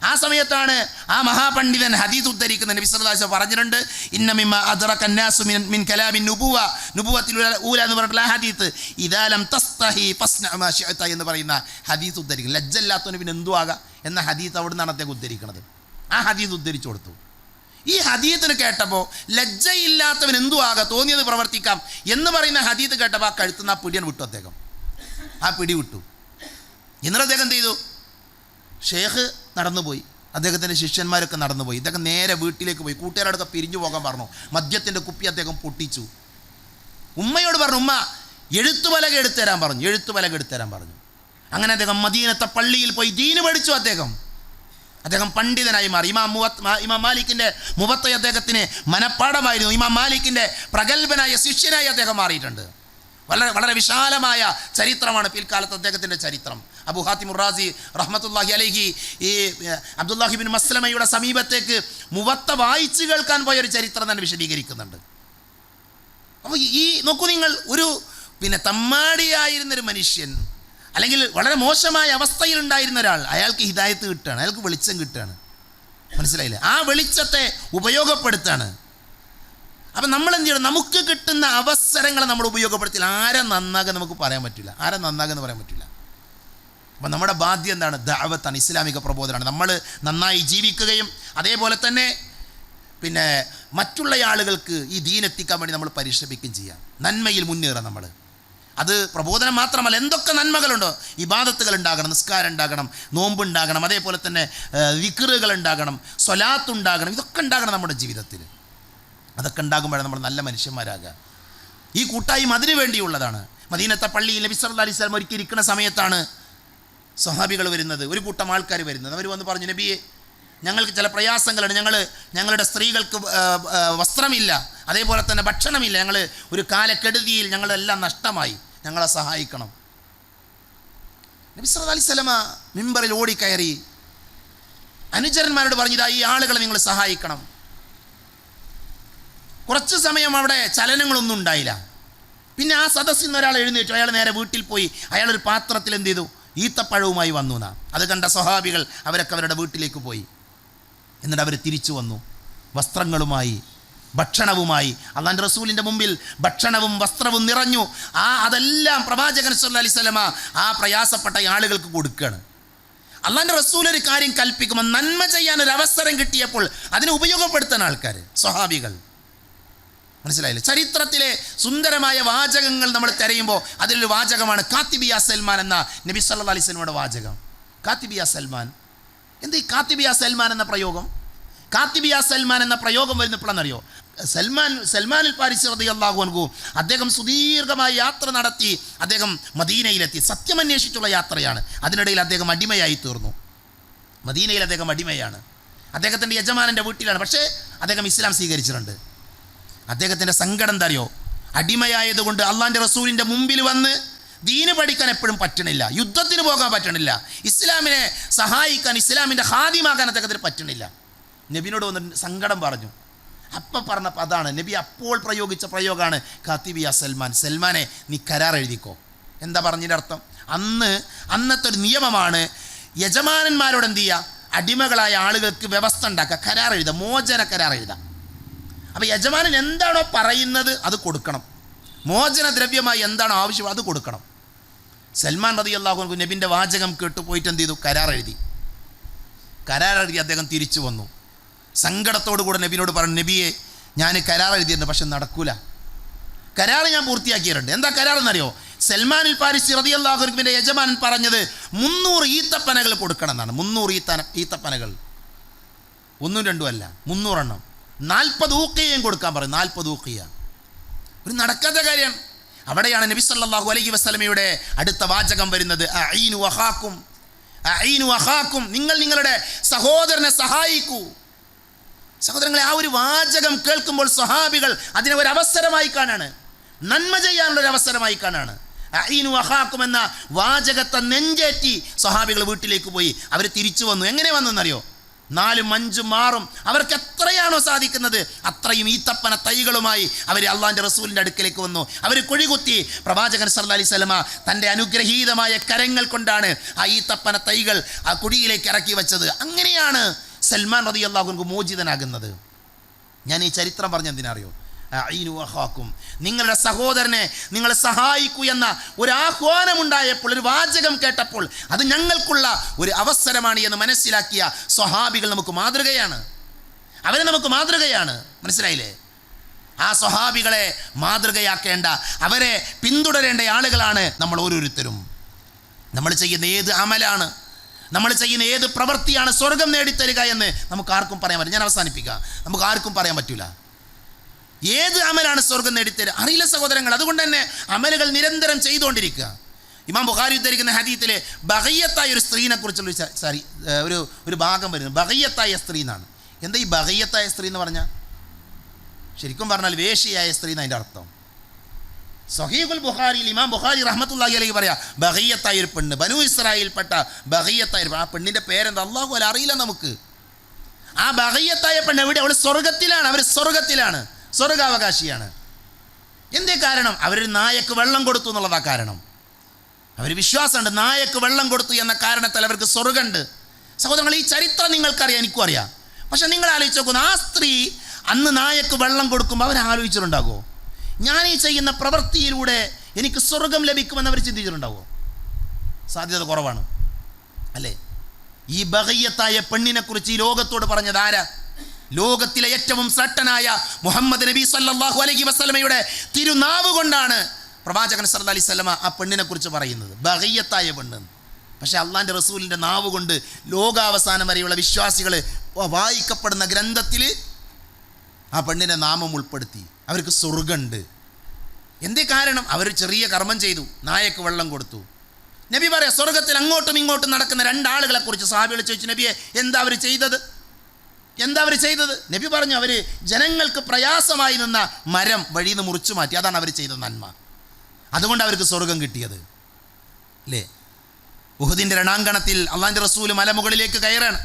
ആ സമയത്താണ് ആ മഹാപണ്ഡിതൻ ഹദീത്ത് ഉദ്ധരിക്കുന്ന. നബി സല്ലല്ലാഹു അലൈഹി വസല്ലം പറഞ്ഞിട്ടുണ്ട്, ഇന്ന മിമ്മ അദ്റക അന്നാസു മിൻ കലാമിൻ നുബുവത്തിൽ ഊല എന്ന് പറഞ്ഞിട്ടുള്ള ഹദീത്ത്, ഇദാ ലം തസ്തഹി ഫസ്ന മാ ശിഅത എന്ന് പറയുന്ന ഹദീത്ത് ഉദ്ധരിക്കും. ലജ്ജല്ലാത്തവന് പിന്നെ എന്തു ആകാം എന്ന ഹദീത്ത് അവിടെ നിന്നാണ് അദ്ദേഹം ഉദ്ധരിക്കുന്നത്. ആ ഹദീത്ത് ഉദ്ധരിച്ചു കൊടുത്തു. ഈ ഹദീത്തിന് കേട്ടപ്പോൾ ലജ്ജയില്ലാത്തവൻ എന്തു ആകാം, തോന്നിയത് പ്രവർത്തിക്കാം എന്ന് പറയുന്ന ഹദീത്ത് കേട്ടപ്പോൾ ആ കഴുത്തുന്ന ആ പിടിയാണ് വിട്ടു. അദ്ദേഹം ആ പിടി വിട്ടു. എന്നിട്ട് അദ്ദേഹം എന്ത് ചെയ്തു? ഷേഖ് നടന്നുപോയി, അദ്ദേഹത്തിൻ്റെ ശിഷ്യന്മാരൊക്കെ നടന്നുപോയി. ഇദ്ദേഹം നേരെ വീട്ടിലേക്ക് പോയി. കൂട്ടുകാരോടൊക്കെ പിരിഞ്ഞു പോകാൻ പറഞ്ഞു. മദ്യത്തിൻ്റെ കുപ്പി അദ്ദേഹം പൊട്ടിച്ചു. ഉമ്മയോട് പറഞ്ഞു, ഉമ്മ എഴുത്തുപലക എടുത്തുതരാൻ പറഞ്ഞു. അങ്ങനെ അദ്ദേഹം മദീനത്തെ പള്ളിയിൽ പോയി ദീന് പഠിച്ചു. അദ്ദേഹം പണ്ഡിതനായി മാറി. ഇമാം മാലിക്കിൻ്റെ മുവത്ത അദ്ദേഹത്തിന് മനപ്പാടമായിരുന്നു. ഇമാം മാലിക്കിൻ്റെ പ്രഗത്ഭനായ ശിഷ്യനായി അദ്ദേഹം മാറിയിട്ടുണ്ട്. വളരെ വിശാലമായ ചരിത്രമാണ് പിൽക്കാലത്ത് അദ്ദേഹത്തിൻ്റെ ചരിത്രം. അബൂ ഹാത്തിം റാസി റഹ്മത്തുള്ളാഹി അലൈഹി ഈ അബ്ദുല്ലാഹിബിൻ മസ്ലമയുടെ സമീപത്തേക്ക് മുവത്ത വായിച്ചു കേൾക്കാൻ പോയൊരു ചരിത്രം തന്നെ വിശദീകരിക്കുന്നുണ്ട്. അപ്പോൾ ഈ നോക്കൂ നിങ്ങൾ, ഒരു തമ്മാടിയായിരുന്നൊരു മനുഷ്യൻ, അല്ലെങ്കിൽ വളരെ മോശമായ അവസ്ഥയിലുണ്ടായിരുന്ന ഒരാൾ, അയാൾക്ക് ഹിദായത്ത് കിട്ടുകയാണ്, അയാൾക്ക് വെളിച്ചം കിട്ടുകയാണ്. മനസ്സിലായില്ലേ? ആ വെളിച്ചത്തെ ഉപയോഗപ്പെടുത്താണ്. അപ്പം നമ്മൾ എന്ത് ചെയ്യണം? നമുക്ക് കിട്ടുന്ന അവസരങ്ങളെ നമ്മൾ ഉപയോഗപ്പെടുത്തില്ല. ആരെ നന്നാകാൻ നമുക്ക് പറയാൻ പറ്റില്ല, ആരെ നന്നാകാന്ന് പറയാൻ പറ്റില്ല. അപ്പം നമ്മുടെ ബാധ്യത എന്താണ്? ദഅവത്താണ്, ഇസ്ലാമിക പ്രബോധനമാണ്. നമ്മൾ നന്നായി ജീവിക്കുകയും അതേപോലെ തന്നെ മറ്റുള്ള ആളുകൾക്ക് ഈ ദീൻ എത്തിക്കാൻ വേണ്ടി നമ്മൾ പരിശ്രമിക്കുകയും ചെയ്യാം. നന്മയിൽ മുന്നേറാം നമ്മൾ. അത് പ്രബോധനം മാത്രമല്ല, എന്തൊക്കെ നന്മകളുണ്ടോ, ഇബാദത്തുകൾ ഉണ്ടാകണം, നിസ്കാരം ഉണ്ടാകണം, നോമ്പ് ഉണ്ടാകണം, അതേപോലെ തന്നെ വിക്റുകൾ ഉണ്ടാകണം, സ്വലാത്ത് ഉണ്ടാകണം, ഇതൊക്കെ ഉണ്ടാകണം നമ്മുടെ ജീവിതത്തിൽ. അതൊക്കെ ഉണ്ടാകുമ്പോഴാണ് നമ്മൾ നല്ല മനുഷ്യന്മാരാകുക. ഈ കൂട്ടായ്മ അതിനു വേണ്ടിയുള്ളതാണ്. മദീനത്തെ പള്ളിയിൽ നബി സല്ലല്ലാഹു അലൈഹി വസല്ലം ഒരുക്കി ഇരിക്കുന്ന സമയത്താണ് സ്വഹാബികൾ വരുന്നത്, ഒരു കൂട്ടം ആൾക്കാർ വരുന്നത്. അവർ വന്ന് പറഞ്ഞു, നബിയെ, ഞങ്ങൾക്ക് ചില പ്രയാസങ്ങളുണ്ട്, ഞങ്ങളുടെ സ്ത്രീകൾക്ക് വസ്ത്രമില്ല, അതേപോലെ തന്നെ ഭക്ഷണമില്ല, ഞങ്ങൾ ഒരു കാലക്കെടുതിയിൽ ഞങ്ങളെല്ലാം നഷ്ടമായി, ഞങ്ങളെ സഹായിക്കണം. നബി സല്ലല്ലാഹു അലൈഹി വസല്ലം മിമ്പറിൽ ഓടിക്കയറി അനുചരന്മാരോട് പറഞ്ഞിതാ, ഈ ആളുകളെ നിങ്ങൾ സഹായിക്കണം. കുറച്ച് സമയം അവിടെ ചലനങ്ങളൊന്നും ഉണ്ടായില്ല. പിന്നെ ആ സദസ്സിൽ നിന്ന് ഒരാൾ എഴുന്നേറ്റു. അയാൾ നേരെ വീട്ടിൽ പോയി. അയാളൊരു പാത്രത്തിൽ എന്ത് ചെയ്തു? ഈത്തപ്പഴവുമായി വന്നു. അത് കണ്ട സ്വഹാബികൾ അവരൊക്കെ അവരുടെ വീട്ടിലേക്ക് പോയി. എന്നിട്ട് അവർ തിരിച്ചു വന്നു. വസ്ത്രങ്ങളുമായി, ഭക്ഷണവുമായി. അള്ളാഹുവിൻ്റെ റസൂലിൻ്റെ മുമ്പിൽ ഭക്ഷണവും വസ്ത്രവും നിറഞ്ഞു. അതെല്ലാം പ്രവാചകൻ സല്ലല്ലാഹു അലൈഹി വസല്ലമ ആ പ്രയാസപ്പെട്ട ആളുകൾക്ക് കൊടുക്കുകയാണ്. അള്ളാഹുവിൻ്റെ റസൂൽ ഒരു കാര്യം കൽപ്പിക്കുമ്പോൾ നന്മ ചെയ്യാൻ ഒരു അവസരം കിട്ടിയപ്പോൾ അതിനെ ഉപയോഗപ്പെടുത്താൻ ആൾക്കാർ, സ്വഹാബികൾ. മനസ്സിലായില്ലേ? ചരിത്രത്തിലെ സുന്ദരമായ വാചകങ്ങൾ നമ്മൾ തിരയുമ്പോൾ അതിലൊരു വാചകമാണ് കാത്തിബിയ സൽമാൻ എന്ന നബി സല്ലല്ലാഹു അലൈഹി വസല്ലമയുടെ വാചകം. കാത്തിബിയ സൽമാൻ. എന്ത് ഈ കാത്തിബിയ സൽമാൻ എന്ന പ്രയോഗം? കാത്തിബിയ സൽമാൻ എന്ന പ്രയോഗം വരുന്നപ്പോഴാണെന്നറിയോ? സൽമാനുൽ ഫാരിസി റളിയല്ലാഹു അൻഹു അദ്ദേഹം സുദീർഘമായ യാത്ര നടത്തി അദ്ദേഹം മദീനയിലെത്തി. സത്യമന്വേഷിച്ചുള്ള യാത്രയാണ്. അതിനിടയിൽ അദ്ദേഹം അടിമയായി തീർന്നു. മദീനയിൽ അദ്ദേഹം അടിമയാണ്. അദ്ദേഹത്തിൻ്റെ യജമാനൻ്റെ വീട്ടിലാണ്. പക്ഷേ അദ്ദേഹം ഇസ്ലാം സ്വീകരിച്ചിട്ടുണ്ട്. അദ്ദേഹത്തിൻ്റെ സങ്കടം എന്താ അറിയോ? അടിമയായതുകൊണ്ട് അള്ളാഹിൻ്റെ റസൂലിൻ്റെ മുമ്പിൽ വന്ന് ദീന് പഠിക്കാൻ എപ്പോഴും പറ്റണില്ല, യുദ്ധത്തിന് പോകാൻ പറ്റണില്ല, ഇസ്ലാമിനെ സഹായിക്കാൻ, ഇസ്ലാമിൻ്റെ ഹാദിമാകാൻ അദ്ദേഹത്തിന് പറ്റണില്ല. നബിനോട് വന്ന് സങ്കടം പറഞ്ഞു. അപ്പം പറഞ്ഞപ്പോൾ അതാണ് നബി അപ്പോൾ പ്രയോഗിച്ച പ്രയോഗമാണ് കാത്തിബിയ സൽമാൻ. സൽമാനെ നീ കരാർ എഴുതിക്കോ. എന്താ പറഞ്ഞതിൻ്റെ അർത്ഥം? അന്നത്തെ ഒരു നിയമമാണ് യജമാനന്മാരോട് എന്ത് ചെയ്യുക? അടിമകളായ ആളുകൾക്ക് വ്യവസ്ഥ ഉണ്ടാക്കുക, കരാർ എഴുതുക, മോചന കരാർ എഴുതുക. അപ്പോൾ യജമാനൻ എന്താണോ പറയുന്നത് അത് കൊടുക്കണം. മോചനദ്രവ്യമായി എന്താണോ ആവശ്യം അത് കൊടുക്കണം. സൽമാൻ റളിയല്ലാഹു അൻഹു നബിൻ്റെ വാചകം കേട്ട് പോയിട്ട് എന്ത് ചെയ്തു? കരാർ എഴുതി. അദ്ദേഹം തിരിച്ചു വന്നു. സങ്കടത്തോടു കൂടെ നബിനോട് പറഞ്ഞു, നബിയെ ഞാൻ കരാർ എഴുതിയിട്ടുണ്ട്, പക്ഷെ നടക്കൂല. കരാർ ഞാൻ പൂർത്തിയാക്കിയിട്ടുണ്ട്. എന്താ കരാർ എന്നറിയോ? സൽമാനുൽ ഫാരിസി റളിയല്ലാഹു അൻഹുവിൻ്റെ യജമാനൻ പറഞ്ഞത് 300 ഈത്തപ്പനകൾ കൊടുക്കണം എന്നാണ്. 300 ഈത്തപ്പനകൾ, 1 2 അല്ല, 300 എണ്ണം. 40 ഊഖിയയും കൊടുക്കാൻ പറയും. 40 ഊഖിയ ഒരു നടക്കാത്ത കാര്യമാണ്. അവിടെയാണ് നബി സല്ലല്ലാഹു അലൈഹി വസല്ലമയുടെ അടുത്ത വാചകം വരുന്നത്, അഈനു അഖാക്കും, അഈനു അഖാക്കും, നിങ്ങൾ നിങ്ങളുടെ സഹോദരനെ സഹായിക്കൂ. സഹോദരങ്ങളെ, ആ ഒരു വാചകം കേൾക്കുമ്പോൾ സ്വഹാബികൾ അതിനെ ഒരു അവസരമായി കാണാണ്, നന്മ ചെയ്യാനുള്ളൊരു അവസരമായി കാണാണ്. അഈനു അഖാക്കും എന്ന വാചകത്തെ നെഞ്ചേറ്റി സ്വഹാബികൾ വീട്ടിലേക്ക് പോയി. അവർ തിരിച്ചു വന്നു. എങ്ങനെ വന്നെന്നറിയോ? 4 5 6 അവർക്ക് എത്രയാണോ സാധിക്കുന്നത് അത്രയും ഈത്തപ്പന തൈകളുമായി അവർ അള്ളാഹിൻ്റെ റസൂലിൻ്റെ അടുക്കലേക്ക് വന്നു. അവർ കുഴികുത്തി. പ്രവാചകൻ സല്ലല്ലാഹു അലൈഹി വസല്ലമ തൻ്റെ അനുഗ്രഹീതമായ കരങ്ങൾ കൊണ്ടാണ് ആ ഈത്തപ്പന തൈകൾ ആ കുഴിയിലേക്ക് ഇറക്കി വെച്ചത്. അങ്ങനെയാണ് സൽമാൻ റളിയല്ലാഹു അൻഹു മോചിതനാകുന്നത്. ഞാൻ ഈ ചരിത്രം പറഞ്ഞെന്തിനറിയോ? അഈനു അഖാക്കും, നിങ്ങളുടെ സഹോദരനെ നിങ്ങൾ സഹായിക്കൂ എന്ന ഒരു ആഹ്വാനമുണ്ടായപ്പോൾ, ഒരു വാചകം കേട്ടപ്പോൾ അത് ഞങ്ങൾക്കുള്ള ഒരു അവസരമാണ് എന്ന് മനസ്സിലാക്കിയ സ്വഹാബികൾ നമുക്ക് മാതൃകയാണ്. അവരെ നമുക്ക് മാതൃകയാണ്. മനസ്സിലായില്ലേ? ആ സ്വഹാബികളെ മാതൃകയാക്കേണ്ട, അവരെ പിന്തുടരേണ്ട ആളുകളാണ് നമ്മൾ ഓരോരുത്തരും. നമ്മൾ ചെയ്യുന്ന ഏത് അമലാണ്, നമ്മൾ ചെയ്യുന്ന ഏത് പ്രവൃത്തിയാണ് സ്വർഗം നേടിത്തരിക എന്ന് നമുക്ക് ആർക്കും പറയാൻ പറ്റില്ല. ഞാൻ അവസാനിപ്പിക്കുക. നമുക്ക് ആർക്കും പറയാൻ പറ്റില്ല ഏത് അമലാണ് സ്വർഗം നേടിത്തരുക. അറിയില്ല സഹോദരങ്ങൾ. അതുകൊണ്ട് തന്നെ അമലുകൾ നിരന്തരം ചെയ്തുകൊണ്ടിരിക്കുക. ഇമാം ബുഖാരി ഉദ്ധരിക്കുന്ന ഹദീസിലെ ബഗയ്യത്തായ ഒരു സ്ത്രീനെ കുറിച്ചുള്ള ഒരു ഭാഗം വരുന്നത്. ബഗയ്യത്തായ സ്ത്രീ എന്നാണ്. എന്താ ഈ ബഗയ്യത്തായ സ്ത്രീ എന്ന് പറഞ്ഞാൽ? ശരിക്കും പറഞ്ഞാൽ വേശ്യയായ സ്ത്രീ എന്നതിൻ്റെ അർത്ഥം. സഹീഹുൽ ബുഖാരിയിൽ ഇമാം ബുഖാരി റഹ്മത്തുള്ളാഹി അലൈഹി പറയാ, ബഗയ്യത്തായ ഒരു പെണ്ണ്, ബനു ഇസ്രായേൽപ്പെട്ട ബഗയ്യത്തായ ആ പെണ്ണിൻ്റെ പേരെന്താ അല്ലാഹു അല അറിയില്ല നമുക്ക്. ആ ബഗയ്യത്തായ പെണ്ണ് എവിടെ? അവൾ സ്വർഗത്തിലാണ്. അവർ സ്വർഗത്തിലാണ്, സ്വർഗാവകാശിയാണ്. എന്തേ കാരണം? അവരൊരു നായക്ക് വെള്ളം കൊടുത്തു എന്നുള്ളതാ കാരണം. അവർ വിശ്വാസമുണ്ട്, നായക്ക് വെള്ളം കൊടുത്തു എന്ന കാരണത്താൽ അവർക്ക് സ്വർഗമുണ്ട്. സഹോദരങ്ങൾ, ഈ ചരിത്രം നിങ്ങൾക്കറിയാം, എനിക്കും അറിയാം. പക്ഷെ നിങ്ങൾ ആലോചിച്ച് നോക്കുന്നു, ആ സ്ത്രീ അന്ന് നായക്ക് വെള്ളം കൊടുക്കുമ്പോൾ അവർ ആലോചിച്ചിട്ടുണ്ടാകുമോ ഞാൻ ഈ ചെയ്യുന്ന പ്രവൃത്തിയിലൂടെ എനിക്ക് സ്വർഗം ലഭിക്കുമെന്ന് അവർ ചിന്തിച്ചിട്ടുണ്ടാകുമോ? സാധ്യത കുറവാണ്, അല്ലേ? ഈ ബഗയ്യത്തായ പെണ്ണിനെ കുറിച്ച് ഈ ലോകത്തോട് പറഞ്ഞത് ആരാ? ലോകത്തിലെ ഏറ്റവും ശ്രേഷ്ഠനായ മുഹമ്മദ് നബി സല്ലല്ലാഹു അലൈഹി വസല്ലമയുടെ തിരുനാവ് കൊണ്ടാണ് പ്രവാചകൻ സല്ലല്ലാഹു അലൈഹി വസല്ലമ ആ പെണ്ണിനെ കുറിച്ച് പറയുന്നത്, ബഗയ്യത്തായ പെണ്ണ്. പക്ഷേ അള്ളാഹിൻ്റെ റസൂലിൻ്റെ നാവ് കൊണ്ട് ലോകാവസാനം വരെയുള്ള വിശ്വാസികൾ വായിക്കപ്പെടുന്ന ഗ്രന്ഥത്തിൽ ആ പെണ്ണിൻ്റെ നാമം ഉൾപ്പെടുത്തി. അവർക്ക് സ്വർഗമുണ്ട്. എന്തേ കാരണം? അവർ ചെറിയ കർമ്മം ചെയ്തു, നായക്ക് വെള്ളം കൊടുത്തു. നബി പറയാം, സ്വർഗത്തിൽ അങ്ങോട്ടും ഇങ്ങോട്ടും നടക്കുന്ന 2 ആളുകളെ കുറിച്ച് സഹാബികൾ ചോദിച്ചു, നബിയെ എന്താ അവർ ചെയ്തത്? നബി പറഞ്ഞു, അവർ ജനങ്ങൾക്ക് പ്രയാസമായി നിന്ന മരം വഴിയിൽ നിന്ന് മുറിച്ചു മാറ്റി. അതാണ് അവർ ചെയ്ത നന്മ. അതുകൊണ്ട് അവർക്ക് സ്വർഗം കിട്ടിയത്, അല്ലേ? ഉഹദിൻ്റെ രണാങ്കണത്തിൽ അള്ളാഹിൻ്റെ റസൂൽ മലമുകളിലേക്ക് കയറാണ്.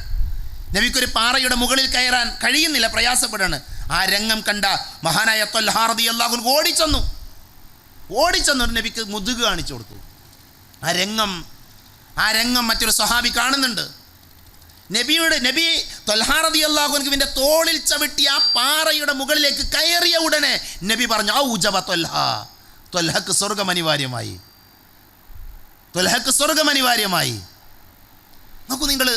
നബിക്കൊരു പാറയുടെ മുകളിൽ കയറാൻ കഴിയുന്നില്ല, പ്രയാസപ്പെടാണ്. ആ രംഗം കണ്ട മഹാനായ ത്വൽഹാ റളിയല്ലാഹു അൻഹു ഓടിച്ചെന്നു നബിക്ക് മുതുക് കാണിച്ചു കൊടുത്തു. ആ രംഗം മറ്റൊരു സ്വഹാബി കാണുന്നുണ്ട്. നബി ത്വൽഹാ റളിയല്ലാഹു അൻഹുവിൻ്റെ തോളിൽ ചവിട്ടി ആ പാറയുടെ മുകളിലേക്ക് കയറിയ ഉടനെ നബി പറഞ്ഞു ഔജബ ത്വൽഹാ, ത്വൽഹക്ക് സ്വർഗം അനിവാര്യമായി, ത്വൽഹക്ക് സ്വർഗം അനിവാര്യമായി. നോക്കൂ നിങ്ങൾ,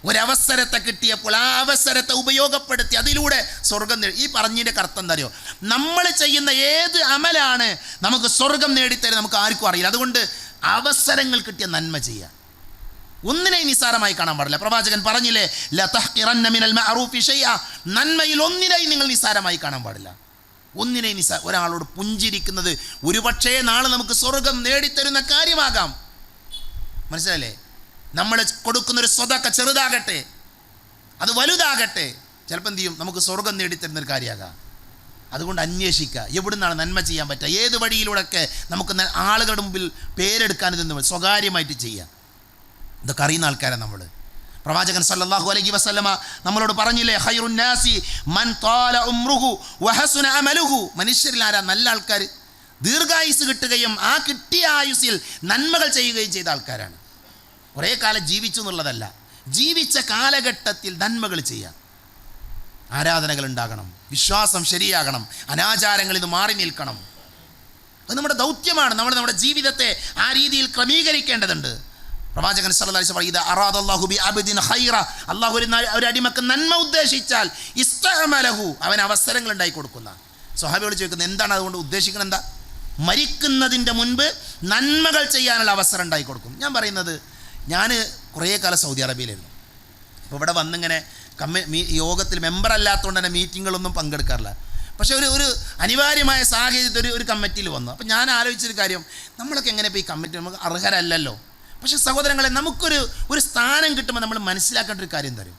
ഒരവസരത്തെ കിട്ടിയപ്പോൾ ആ അവസരത്തെ ഉപയോഗപ്പെടുത്തി അതിലൂടെ സ്വർഗം നേടി. ഈ പറഞ്ഞതിൻ്റെ അർത്ഥം എന്താ അറിയോ? നമ്മൾ ചെയ്യുന്ന ഏത് അമലാണ് നമുക്ക് സ്വർഗം നേടിത്തരും നമുക്ക് ആർക്കും അറിയില്ല. അതുകൊണ്ട് അവസരങ്ങൾ കിട്ടിയ നന്മ ചെയ്യുക, ഒന്നിനെയും നിസ്സാരമായി കാണാൻ പാടില്ല. പ്രവാചകൻ പറഞ്ഞില്ലേ, ല തഹ്ഖിറന്ന മിനൽ മഅറൂഫി ഷൈഅ, നന്മയിൽ ഒന്നിനെയും നിങ്ങൾ നിസ്സാരമായി കാണാൻ പാടില്ല. ഒന്നിനെയും ഒരാളോട് പുഞ്ചിരിക്കുന്നത് ഒരുപക്ഷേ നാളെ നമുക്ക് സ്വർഗം നേടിത്തരുന്ന കാര്യമാകാം. മനസ്സിലല്ലേ? നമ്മൾ കൊടുക്കുന്നൊരു സ്വതക്ക ചെറുതാകട്ടെ അത് വലുതാകട്ടെ, ചിലപ്പോൾ എന്ത് ചെയ്യും, നമുക്ക് സ്വർഗം നേടിത്തരുന്നൊരു കാര്യമാകാം. അതുകൊണ്ട് അന്വേഷിക്കുക, എവിടുന്നാണ് നന്മ ചെയ്യാൻ പറ്റുക, ഏത് വഴിയിലൂടെയൊക്കെ നമുക്ക് ആളുകളുടെ മുമ്പിൽ പേരെടുക്കാൻ ഇതെന്ന് സ്വകാര്യമായിട്ട് ചെയ്യാം. ഇതൊക്കെ അറിയുന്ന ആൾക്കാരാണ് നമ്മൾ. പ്രവാചകൻ സല്ലല്ലാഹു അലൈഹി വസല്ലമ നമ്മളോട് പറഞ്ഞില്ലേ, ഖൈറുൻ നാസി മൻ ത്വാല ഉംറുഹു വഹസുന അമലുഹു. മനുഷ്യരിൽ ആരാ നല്ല ആൾക്കാർ? ദീർഘായുസ് കിട്ടുകയും ആ കിട്ടിയ ആയുസ്സിൽ നന്മകൾ ചെയ്യുകയും ചെയ്ത ആൾക്കാരാണ്. കുറേ കാലം ജീവിച്ചു എന്നുള്ളതല്ല, ജീവിച്ച കാലഘട്ടത്തിൽ നന്മകൾ ചെയ്യാം. ആരാധനകൾ ഉണ്ടാകണം, വിശ്വാസം ശരിയാകണം, അനാചാരങ്ങളിൽ നിന്ന് മാറി നിൽക്കണം. അത് നമ്മുടെ ദൗത്യമാണ്. നമ്മുടെ ജീവിതത്തെ ആ രീതിയിൽ ക്രമീകരിക്കേണ്ടതുണ്ട്. പ്രവാചകൻ സല്ലല്ലാഹു അലൈഹി വസല്ലം അറാദല്ലാഹു ബി അബ്ദിൻ ഖൈറ, അല്ലാഹു ഒരു അടിമക്ക് നന്മ ഉദ്ദേശിച്ചാൽ ഇസ്തഅമലഹു, അവൻ അവസരങ്ങൾ ഉണ്ടായി കൊടുക്കുന്ന. സ്വഹാബികൾ ചോദിക്കുന്നത് എന്താണ് അതുകൊണ്ട് ഉദ്ദേശിക്കുന്നത്? എന്താ? മരിക്കുന്നതിൻ്റെ മുൻപ് നന്മകൾ ചെയ്യാനുള്ള അവസരം ഉണ്ടായി കൊടുക്കും. ഞാൻ പറയുന്നത്, ഞാൻ കുറേ കാലം സൗദി അറേബ്യയിലായിരുന്നു. അപ്പോൾ ഇവിടെ വന്നിങ്ങനെ യോഗത്തിൽ മെമ്പർ അല്ലാത്തതുകൊണ്ട് തന്നെ മീറ്റിങ്ങുകളൊന്നും പങ്കെടുക്കാറില്ല. പക്ഷേ ഒരു അനിവാര്യമായ സാഹചര്യത്തിൽ ഒരു കമ്മിറ്റിയിൽ വന്നു. അപ്പോൾ ഞാൻ ആലോചിച്ചൊരു കാര്യം, നമ്മളൊക്കെ എങ്ങനെ ഇപ്പോൾ ഈ കമ്മിറ്റി നമുക്ക് അർഹരല്ലല്ലോ. പക്ഷേ സഹോദരങ്ങളെ, നമുക്കൊരു സ്ഥാനം കിട്ടുമ്പോൾ നമ്മൾ മനസ്സിലാക്കേണ്ട ഒരു കാര്യം തരും,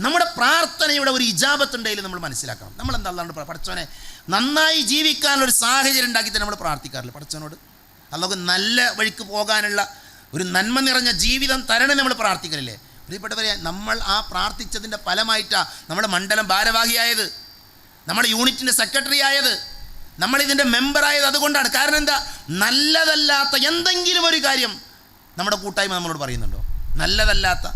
നമ്മുടെ പ്രാർത്ഥനയുടെ ഒരു ഇജാബത്തുണ്ടെങ്കിൽ നമ്മൾ മനസ്സിലാക്കണം. നമ്മളെന്താ അല്ലാണ്ട് പടച്ചോനെ നന്നായി ജീവിക്കാനുള്ളൊരു സാഹചര്യം ഉണ്ടാക്കി തന്നെ നമ്മൾ പ്രാർത്ഥിക്കാറില്ല പടച്ചോനോട്. അല്ലാതെ നല്ല വഴിക്ക് പോകാനുള്ള ഒരു നന്മ നിറഞ്ഞ ജീവിതം തരണേ നമ്മൾ പ്രാർത്ഥിക്കലില്ലേ? പ്രിയപ്പെട്ടവരെ, നമ്മൾ ആ പ്രാർത്ഥിച്ചതിൻ്റെ ഫലമായിട്ടാണ് നമ്മുടെ മണ്ഡലം ഭാരവാഹിയായത്, നമ്മുടെ യൂണിറ്റിൻ്റെ സെക്രട്ടറി ആയത്, നമ്മളിതിൻ്റെ മെമ്പറായത്. അതുകൊണ്ടാണ്. കാരണം എന്താ? നല്ലതല്ലാത്ത എന്തെങ്കിലും ഒരു കാര്യം നമ്മുടെ കൂട്ടായ്മ നമ്മളോട് പറയുന്നുണ്ടോ? നല്ലതല്ലാത്ത,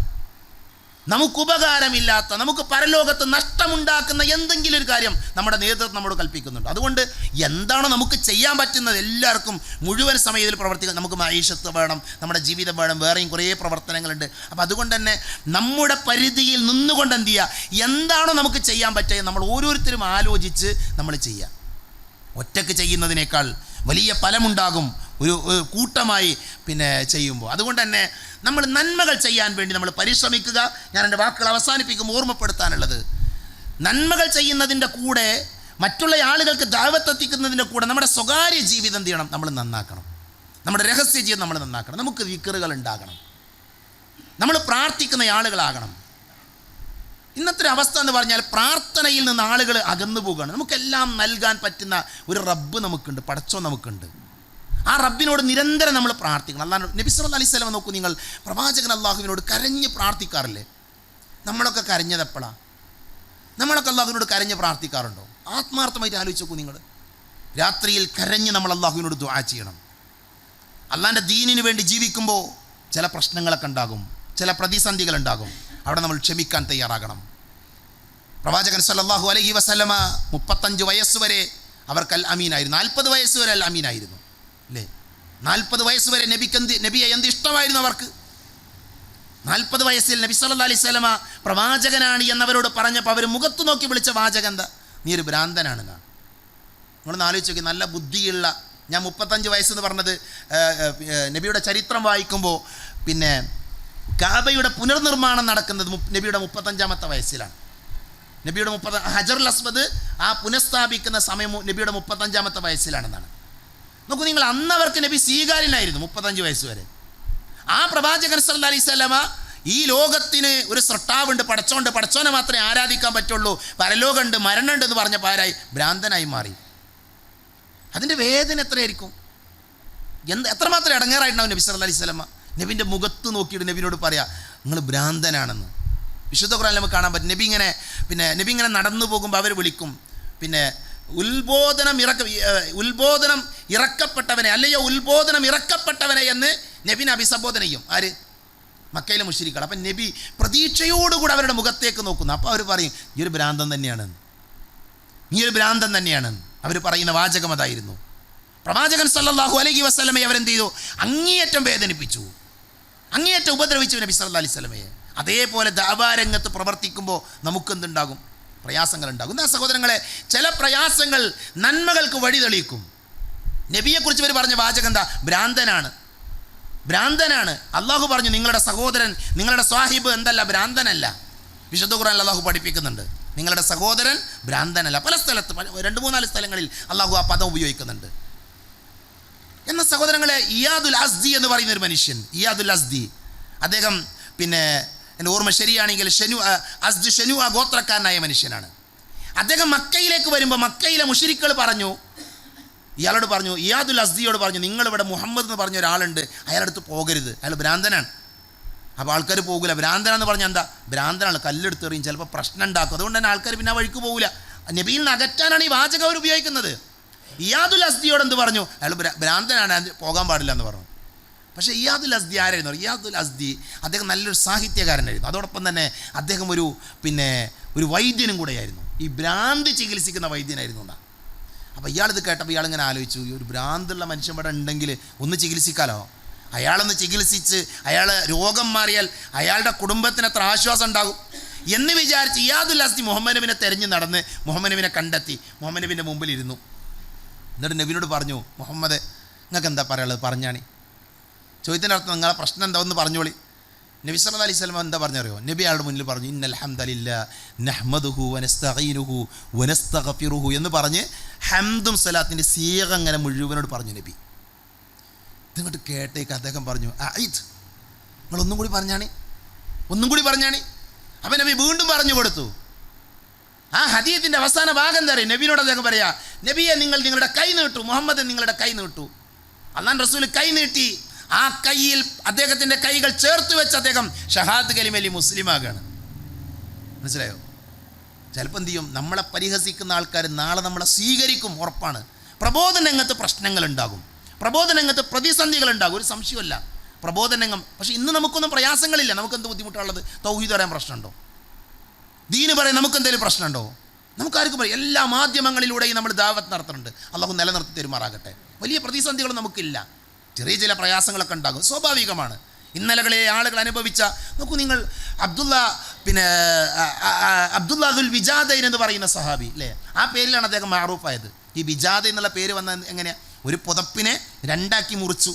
നമുക്ക് ഉപകാരമില്ലാത്ത, നമുക്ക് പരലോകത്ത് നഷ്ടമുണ്ടാക്കുന്ന എന്തെങ്കിലും ഒരു കാര്യം നമ്മുടെ നേതൃത്വം നമ്മോട് കൽപ്പിക്കുന്നുണ്ട്. അതുകൊണ്ട് എന്താണ് നമുക്ക് ചെയ്യാൻ പറ്റുന്നത്? എല്ലാവർക്കും മുഴുവൻ സമയത്തിൽ പ്രവർത്തിക്കാൻ. നമുക്ക് മഈശത്ത് വേണം, നമ്മുടെ ജീവിതം വേണം, വേറെയും കുറേ പ്രവർത്തനങ്ങളുണ്ട്. അപ്പോൾ അതുകൊണ്ട് തന്നെ നമ്മുടെ പരിധിയിൽ നിന്നുകൊണ്ട് എന്ത് ചെയ്യുക, എന്താണോ നമുക്ക് ചെയ്യാൻ പറ്റുക നമ്മൾ ഓരോരുത്തരും ആലോചിച്ച് നമ്മൾ ചെയ്യുക. ഒറ്റയ്ക്ക് ചെയ്യുന്നതിനേക്കാൾ വലിയ ഫലമുണ്ടാകും ഒരു കൂട്ടമായി ചെയ്യുമ്പോൾ. അതുകൊണ്ട് തന്നെ നമ്മൾ നന്മകൾ ചെയ്യാൻ വേണ്ടി നമ്മൾ പരിശ്രമിക്കുക. ഞാൻ എൻ്റെ വാക്കുകൾ അവസാനിപ്പിക്കുമ്പോൾ ഓർമ്മപ്പെടുത്താനുള്ളത്, നന്മകൾ ചെയ്യുന്നതിൻ്റെ കൂടെ മറ്റുള്ള ആളുകൾക്ക് ദഅവത്ത് എത്തിക്കുന്നതിൻ്റെ കൂടെ നമ്മുടെ സ്വകാര്യ ജീവിതം എന്ത് ചെയ്യണം? നമ്മൾ നന്നാക്കണം. നമ്മുടെ രഹസ്യ ജീവിതം നമ്മൾ നന്നാക്കണം. നമുക്ക് ദിക്റുകൾ ഉണ്ടാകണം, നമ്മൾ പ്രാർത്ഥിക്കുന്ന ആളുകളാകണം. ഇന്നത്തെ അവസ്ഥ എന്ന് പറഞ്ഞാൽ പ്രാർത്ഥനയിൽ നിന്ന് ആളുകൾ അകന്നു പോകുകയാണ്. നമുക്കെല്ലാം നൽകാൻ പറ്റുന്ന ഒരു റബ്ബ് നമുക്കുണ്ട്, പടച്ചോൻ നമുക്കുണ്ട്. ആ റബ്ബിനോട് നിരന്തരം നമ്മൾ പ്രാർത്ഥിക്കണം. അല്ലാണ്ട് നബി സല്ലല്ലാഹു അലൈഹി വസല്ലം നോക്കൂ, നിങ്ങൾ പ്രവാചകൻ അല്ലാഹുവിനോട് കരഞ്ഞ് പ്രാർത്ഥിക്കാറില്ലേ? നമ്മളൊക്കെ കരഞ്ഞത് എപ്പോഴാണ്? നമ്മളൊക്കെ അല്ലാഹുവിനോട് കരഞ്ഞ് പ്രാർത്ഥിക്കാറുണ്ടോ? ആത്മാർത്ഥമായിട്ട് ആലോചിച്ച് നോക്കൂ നിങ്ങൾ. രാത്രിയിൽ കരഞ്ഞ് നമ്മൾ അല്ലാഹുവിനോട് ദുആ ചെയ്യണം. അല്ലാൻ്റെ ദീനിന് വേണ്ടി ജീവിക്കുമ്പോൾ ചില പ്രശ്നങ്ങളൊക്കെ ഉണ്ടാകും, ചില പ്രതിസന്ധികളുണ്ടാകും. അവിടെ നമ്മൾ ക്ഷമിക്കാൻ തയ്യാറാകണം. പ്രവാചകൻ സല്ലല്ലാഹു അലൈഹി വസല്ലമ 35 വയസ്സ് വരെ അവർക്ക് അൽ അമീനായിരുന്നു. 40 വയസ്സ് വരെ അൽ അമീനായിരുന്നു അല്ലേ? 40 വയസ്സ് വരെ നബിയെ എന്ത് ഇഷ്ടമായിരുന്നു അവർക്ക്. 40 വയസ്സിൽ നബി സല്ലല്ലാഹു അലൈഹി വസല്ലമ പ്രവാചകനാണ് എന്നവരോട് പറഞ്ഞപ്പോൾ അവർ മുഖത്ത് നോക്കി വിളിച്ച വാചകം എന്താ? നീ ഒരു ഭ്രാന്തനാണെന്നാണ്. നിങ്ങളൊന്ന് ആലോചിച്ച് നോക്കി. നല്ല ബുദ്ധിയുള്ള, ഞാൻ 35 വയസ്സെന്ന് പറഞ്ഞത് നബിയുടെ ചരിത്രം വായിക്കുമ്പോൾ കാബയുടെ പുനർനിർമ്മാണം നടക്കുന്നത് നബിയുടെ 35-ാമത്തെ വയസ്സിലാണ്. നബിയുടെ ഹജറുൽ അസ്വദ് ആ പുനഃസ്ഥാപിക്കുന്ന സമയം നബിയുടെ 35-ാമത്തെ വയസ്സിലാണെന്നാണ്. നോക്കൂ നിങ്ങൾ, അന്നവർക്ക് നബി സ്വീകാര്യനായിരുന്നു 35 വയസ്സ് വരെ. ആ പ്രവാചകൻ സല്ലല്ലാഹു അലൈഹി വസല്ലമ ഈ ലോകത്തിന് ഒരു സൃഷ്ടാവുണ്ട്, പടച്ചോണ്ട്, പടച്ചോനെ മാത്രമേ ആരാധിക്കാൻ പറ്റുള്ളൂ, പരലോകമുണ്ട്, മരണമുണ്ട് എന്ന് പറഞ്ഞ പാരായി ഭ്രാന്തനായി മാറി. അതിൻ്റെ വേദന എത്രയായിരിക്കും? എത്രമാത്രം ഇടങ്ങേറായിട്ടുണ്ടാവും നബി സല്ലല്ലാഹു അലൈഹി വസല്ലമ. നബിൻ്റെ മുഖത്ത് നോക്കിയിട്ട് നബിനോട് പറയാ, നിങ്ങൾ ഭ്രാന്തനാണെന്ന്. വിശുദ്ധ ഖുർആനിൽ നമുക്ക് കാണാൻ പറ്റും. നബി ഇങ്ങനെ നടന്നു പോകുമ്പോൾ അവർ വിളിക്കും, ഉത്ബോധനം ഇറക്കപ്പെട്ടവനെ, അല്ലയോ ഉത്ബോധനം ഇറക്കപ്പെട്ടവനെ എന്ന് നബിനെ അഭിസംബോധന ചെയ്യും. ആര്? മക്കയിലെ മുശ്രിക്കുകൾ. അപ്പം നബി പ്രതീക്ഷയോടുകൂടി അവരുടെ മുഖത്തേക്ക് നോക്കുന്നു. അപ്പോൾ അവർ പറയും, ഈ ഒരു ഭ്രാന്തൻ തന്നെയാണ്, ഈ ഒരു ഭ്രാന്തൻ തന്നെയാണ്. അവർ പറയുന്ന വാചകം അതായിരുന്നു. പ്രവാചകൻ സല്ലല്ലാഹു അലൈഹി വസല്ലമയെ അവരെന്ത് ചെയ്തു? അങ്ങേയറ്റം വേദനിപ്പിച്ചു, അങ്ങേയറ്റം ഉപദ്രവിച്ചു നബി സല്ലല്ലാഹു അലൈഹി വസല്ലമയെ. അതേപോലെ ദഅവാരംഗത്ത് പ്രവർത്തിക്കുമ്പോൾ നമുക്കെന്തുണ്ടാകും? പ്രയാസങ്ങളുണ്ടാകും. ആ സഹോദരങ്ങളെ, ചില പ്രയാസങ്ങൾ നന്മകൾക്ക് വഴി തെളിയിക്കും. നബിയെക്കുറിച്ച് ഇവർ പറഞ്ഞ വാചകം എന്താ? ഭ്രാന്തനാണ്, ഭ്രാന്തനാണ്. അള്ളാഹു പറഞ്ഞു, നിങ്ങളുടെ സഹോദരൻ, നിങ്ങളുടെ സ്വാഹിബ് എന്തല്ല, ഭ്രാന്തനല്ല. വിശുദ്ധ ഖുർആനിൽ അള്ളാഹു പഠിപ്പിക്കുന്നുണ്ട്, നിങ്ങളുടെ സഹോദരൻ ഭ്രാന്തനല്ല. പല സ്ഥലത്ത് 2-3-4 സ്ഥലങ്ങളിൽ അള്ളാഹു ആ പദം ഉപയോഗിക്കുന്നുണ്ട്. എന്ന സഹോദരങ്ങളെ, ഇയാദുൽ അസ്ദി എന്ന് പറയുന്ന ഒരു മനുഷ്യൻ, ഇയാദുൽ അസ്ദി, അദ്ദേഹം എൻ്റെ ഓർമ്മ ശരിയാണെങ്കിൽ ഷനു ആ ഗോത്രക്കാരനായ മനുഷ്യനാണ്. അദ്ദേഹം മക്കയിലേക്ക് വരുമ്പോൾ മക്കയിലെ മുശ്രിക്കുകൾ പറഞ്ഞു, ഇയാളോട് പറഞ്ഞു, ഇയാദുൽ അസ്ദിയോട് പറഞ്ഞു, നിങ്ങളിവിടെ മുഹമ്മദ് എന്ന് പറഞ്ഞ ഒരാളുണ്ട്, അയാളടുത്ത് പോകരുത്, അയാൾ ഭ്രാന്തനാണ്. അപ്പോൾ ആൾക്കാർ പോകില്ല. ഭ്രാന്തനാന്ന് പറഞ്ഞാൽ എന്താ? ഭ്രാന്തനാണ്, കല്ലെടുത്തെറിയും, ചിലപ്പോൾ പ്രശ്നം ഉണ്ടാക്കും. അതുകൊണ്ട് തന്നെ ആൾക്കാർ പിന്നെ ആ വഴിക്ക് പോകില്ല. നബിയിൽ നിന്ന് അകറ്റാനാണ് ഈ വാചകം അവർ ഉപയോഗിക്കുന്നത്. ഇയാദുൽ അസ്ദിയോട് എന്ത് പറഞ്ഞു? അയാൾ ഭ്രാന്തനാണ്, പോകാൻ പാടില്ല എന്ന് പറഞ്ഞു. പക്ഷേ ഇയാദുൽ അസ്ദി ആരായിരുന്നു? ഇയാദുൽ അസ്ദി അദ്ദേഹം നല്ലൊരു സാഹിത്യകാരനായിരുന്നു. അതോടൊപ്പം തന്നെ അദ്ദേഹം ഒരു വൈദ്യനും കൂടെയായിരുന്നു. ഈ ഭ്രാന്തി ചികിത്സിക്കുന്ന വൈദ്യനായിരുന്നു എന്നാ. അപ്പോൾ ഇയാളിത് കേട്ടപ്പോൾ ഇയാളിങ്ങനെ ആലോചിച്ചു, ഈ ഒരു ഭ്രാന്തുള്ള മനുഷ്യൻ ഇവിടെ ഉണ്ടെങ്കിൽ ഒന്ന് ചികിത്സിക്കാലോ. അയാളൊന്ന് ചികിത്സിച്ച് അയാൾ രോഗം മാറിയാൽ അയാളുടെ കുടുംബത്തിന് എത്ര ആശ്വാസം ഉണ്ടാകും എന്ന് വിചാരിച്ച് ഇയാദുൽ അസ്ദി മുഹമ്മദ് നബിനെ തെരഞ്ഞു നടന്ന് മുഹമ്മദ് നബിനെ കണ്ടെത്തി മുഹമ്മദ് നബിൻ്റെ മുമ്പിൽ ഇരുന്നു. എന്നിട്ട് നബിനോട് പറഞ്ഞു, മുഹമ്മദ്, നിങ്ങൾക്ക് എന്താ പറയുള്ളത്? പറഞ്ഞാണി. ചോദ്യത്തിൻ്റെ അർത്ഥം, നിങ്ങളെ പ്രശ്നം എന്താ ഒന്ന് പറഞ്ഞോളി. നബി സല്ലല്ലാഹു അലൈഹി വസല്ലം എന്താ പറഞ്ഞറിയോ? നബി അയാളുടെ മുന്നിൽ പറഞ്ഞു, ഇന്നൽ ഹംദലില്ലാഹി നഹ്മദുഹു വനസ്തഈനുഹു വനസ്തഗ്ഫിറുഹു എന്ന് പറഞ്ഞ് ഹംദും സലാത്തിൻ്റെ സീഗ അങ്ങനെ മുഴുവനോട് പറഞ്ഞു നബി. ഇതിങ്ങോട്ട് കേട്ടേക്ക് അദ്ദേഹം പറഞ്ഞു, അഇദ്, നിങ്ങളൊന്നും കൂടി പറഞ്ഞാണി, ഒന്നും കൂടി പറഞ്ഞാണി. അപ്പം നബി വീണ്ടും പറഞ്ഞു കൊടുത്തു. ആ ഹദീസിൻ്റെ അവസാന ഭാഗം എന്താ അറിയാം? നബിയോട് അദ്ദേഹം പറയാ, നബിയെ, നിങ്ങൾ നിങ്ങളുടെ കൈ നീട്ടു, മുഹമ്മദ് നിങ്ങളുടെ കൈ നീട്ടു. അല്ലാഹുവിൻ്റെ റസൂൽ കൈ നീട്ടി. ആ കൈയിൽ അദ്ദേഹത്തിൻ്റെ കൈകൾ ചേർത്ത് വെച്ച് അദ്ദേഹം ഷഹാദത്ത് കലിമയിൽ മുസ്ലിമാകാണ്. മനസ്സിലായോ? ചിലപ്പോൾ എന്ത് ചെയ്യും? നമ്മളെ പരിഹസിക്കുന്ന ആൾക്കാർ നാളെ നമ്മളെ സ്വീകരിക്കും, ഉറപ്പാണ്. പ്രബോധന രംഗത്ത് പ്രശ്നങ്ങളുണ്ടാകും, പ്രബോധന രംഗത്ത് പ്രതിസന്ധികളുണ്ടാകും, ഒരു സംശയമല്ല. പ്രബോധന രംഗം, പക്ഷേ ഇന്ന് നമുക്കൊന്നും പ്രയാസങ്ങളില്ല. നമുക്കെന്ത് ബുദ്ധിമുട്ടുള്ളത്? തൗഹീദ് പറയാൻ പ്രശ്നമുണ്ടോ? ദീന് പറയാൻ നമുക്കെന്തെങ്കിലും പ്രശ്നമുണ്ടോ? നമുക്കാർക്കും പറയാം. എല്ലാ മാധ്യമങ്ങളിലൂടെയും നമ്മൾ ദാവത്ത് നടത്തുന്നുണ്ട്. അള്ളാഹു നിലനിർത്തി തരുമാറാകട്ടെ. വലിയ പ്രതിസന്ധികൾ നമുക്കില്ല. ചെറിയ ചില പ്രയാസങ്ങളൊക്കെ ഉണ്ടാകും, സ്വാഭാവികമാണ്. ഇന്നലകളെ ആളുകൾ അനുഭവിച്ച നോക്കൂ നിങ്ങൾ, അബ്ദുല്ലാദുൽ വിജാദൈൻ എന്ന് പറയുന്ന സഹാബി അല്ലേ, ആ പേരിലാണ് അദ്ദേഹം മാറൂഫായത്. ഈ വിജാദ എന്നുള്ള പേര് വന്ന എങ്ങനെയാണ്? ഒരു പുതപ്പിനെ രണ്ടാക്കി മുറിച്ചു,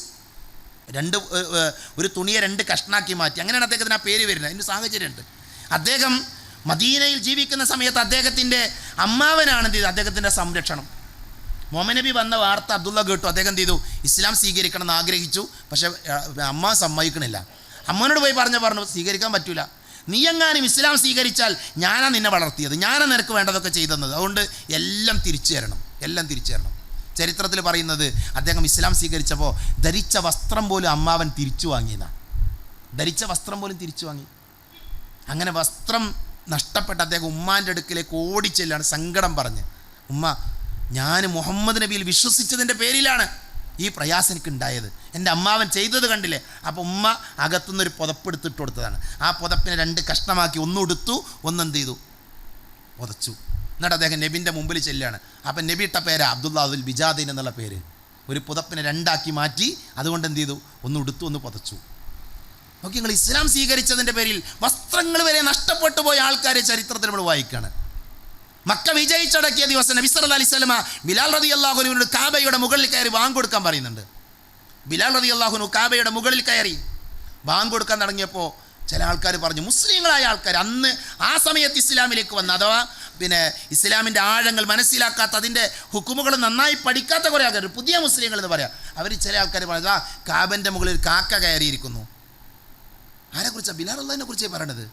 ഒരു തുണിയെ 2 കഷ്ണാക്കി മാറ്റി, അങ്ങനെയാണ് അദ്ദേഹത്തിന് ആ പേര് വരുന്നത്. അതിൻ്റെ സാഹചര്യമുണ്ട്. അദ്ദേഹം മദീനയിൽ ജീവിക്കുന്ന സമയത്ത് അദ്ദേഹത്തിൻ്റെ അമ്മാവനാണ് എന്ത് ചെയ്തത്? അദ്ദേഹത്തിൻ്റെ സംരക്ഷണം. മുഹമ്മദ് നബി വന്ന വാർത്ത അബ്ദുള്ള കേട്ടു. അദ്ദേഹം എന്ത് ചെയ്തു? ഇസ്ലാം സ്വീകരിക്കണം എന്ന് ആഗ്രഹിച്ചു. പക്ഷേ അമ്മ സമ്മതിക്കണില്ല. അമ്മനോട് പോയി പറഞ്ഞു സ്വീകരിക്കാൻ പറ്റൂല, നീ എങ്ങാനും ഇസ്ലാം സ്വീകരിച്ചാൽ ഞാനാ നിന്നെ വളർത്തിയത്, ഞാനാ നിനക്ക് വേണ്ടതൊക്കെ ചെയ്തെന്നത്, അതുകൊണ്ട് എല്ലാം തിരിച്ചു തരണം, എല്ലാം തിരിച്ചു തരണം. ചരിത്രത്തിൽ പറയുന്നത് അദ്ദേഹം ഇസ്ലാം സ്വീകരിച്ചപ്പോൾ ധരിച്ച വസ്ത്രം പോലും അമ്മാവൻ തിരിച്ചു വാങ്ങിയെന്നാണ്. ധരിച്ച വസ്ത്രം പോലും തിരിച്ചു വാങ്ങി. അങ്ങനെ വസ്ത്രം നഷ്ടപ്പെട്ട അദ്ദേഹം ഉമ്മാൻ്റെ അടുക്കിലേക്ക് ഓടിച്ചെല്ലാണ് സങ്കടം പറഞ്ഞ്, ഉമ്മ, ഞാൻ മുഹമ്മദ് നബിയിൽ വിശ്വസിച്ചതിൻ്റെ പേരിലാണ് ഈ പ്രയാസം എനിക്കുണ്ടായത്, എൻ്റെ അമ്മാവൻ ചെയ്തത് കണ്ടില്ലേ. അപ്പോൾ ഉമ്മ അകത്തുനിന്നൊരു പുതപ്പെടുത്തിട്ട് കൊടുത്തതാണ്. ആ പുതപ്പിനെ 2 കഷ്ണമാക്കി, ഒന്നുടുത്തു, ഒന്നെന്ത് ചെയ്തു? പുതച്ചു. എന്നിട്ട് അദ്ദേഹം നബിൻ്റെ മുമ്പിൽ ചെല്ലാണ്. അപ്പം നബി ഇട്ട പേര് അബ്ദുല്ലാദുൽ വിജാദൈൻ എന്നുള്ള പേര്. ഒരു പുതപ്പിനെ 2 മാറ്റി, അതുകൊണ്ട് എന്ത് ചെയ്തു? ഒന്ന് ഉടുത്തു, ഒന്ന് പുതച്ചു. നോക്കി നിങ്ങൾ, ഇസ്ലാം സ്വീകരിച്ചതിൻ്റെ പേരിൽ വസ്ത്രങ്ങൾ വരെ നഷ്ടപ്പെട്ടു പോയ ആൾക്കാരെ ചരിത്രത്തിൽ നമ്മൾ വായിക്കുകയാണ്. മക്ക വിജയിച്ചടക്കിയ ദിവസം നബി സല്ലല്ലാഹു അലൈഹി വസല്ലമ ബിലാൽ റളിയല്ലാഹു അൻഹുവിനോട് കാബയുടെ മുകളിൽ കയറി ബാങ്ക് കൊടുക്കാൻ പറയുന്നുണ്ട്. ബിലാൽ റളിയല്ലാഹു അൻഹു കാബയുടെ മുകളിൽ കയറി ബാങ്ക് കൊടുക്കാൻ തുടങ്ങിയപ്പോൾ ചില ആൾക്കാർ പറഞ്ഞു, മുസ്ലിങ്ങളായ ആൾക്കാർ, അന്ന് ആ സമയത്ത് ഇസ്ലാമിലേക്ക് വന്ന, അഥവാ ഇസ്ലാമിൻ്റെ ആഴങ്ങൾ മനസ്സിലാക്കാത്ത, അതിൻ്റെ ഹുക്കുമുകൾ നന്നായി പഠിക്കാത്ത കുറേ ആൾക്കാർ, പുതിയ മുസ്ലിങ്ങൾ എന്ന് പറയാം, അവർ ചില ആൾക്കാർ പറഞ്ഞത്, ആ കാബൻ്റെ മുകളിൽ കാക്ക കയറിയിരിക്കുന്നു. ആരെക്കുറിച്ചാണ്? ബിലാൽ അള്ളാഹിനെ കുറിച്ചേ പറയണത്.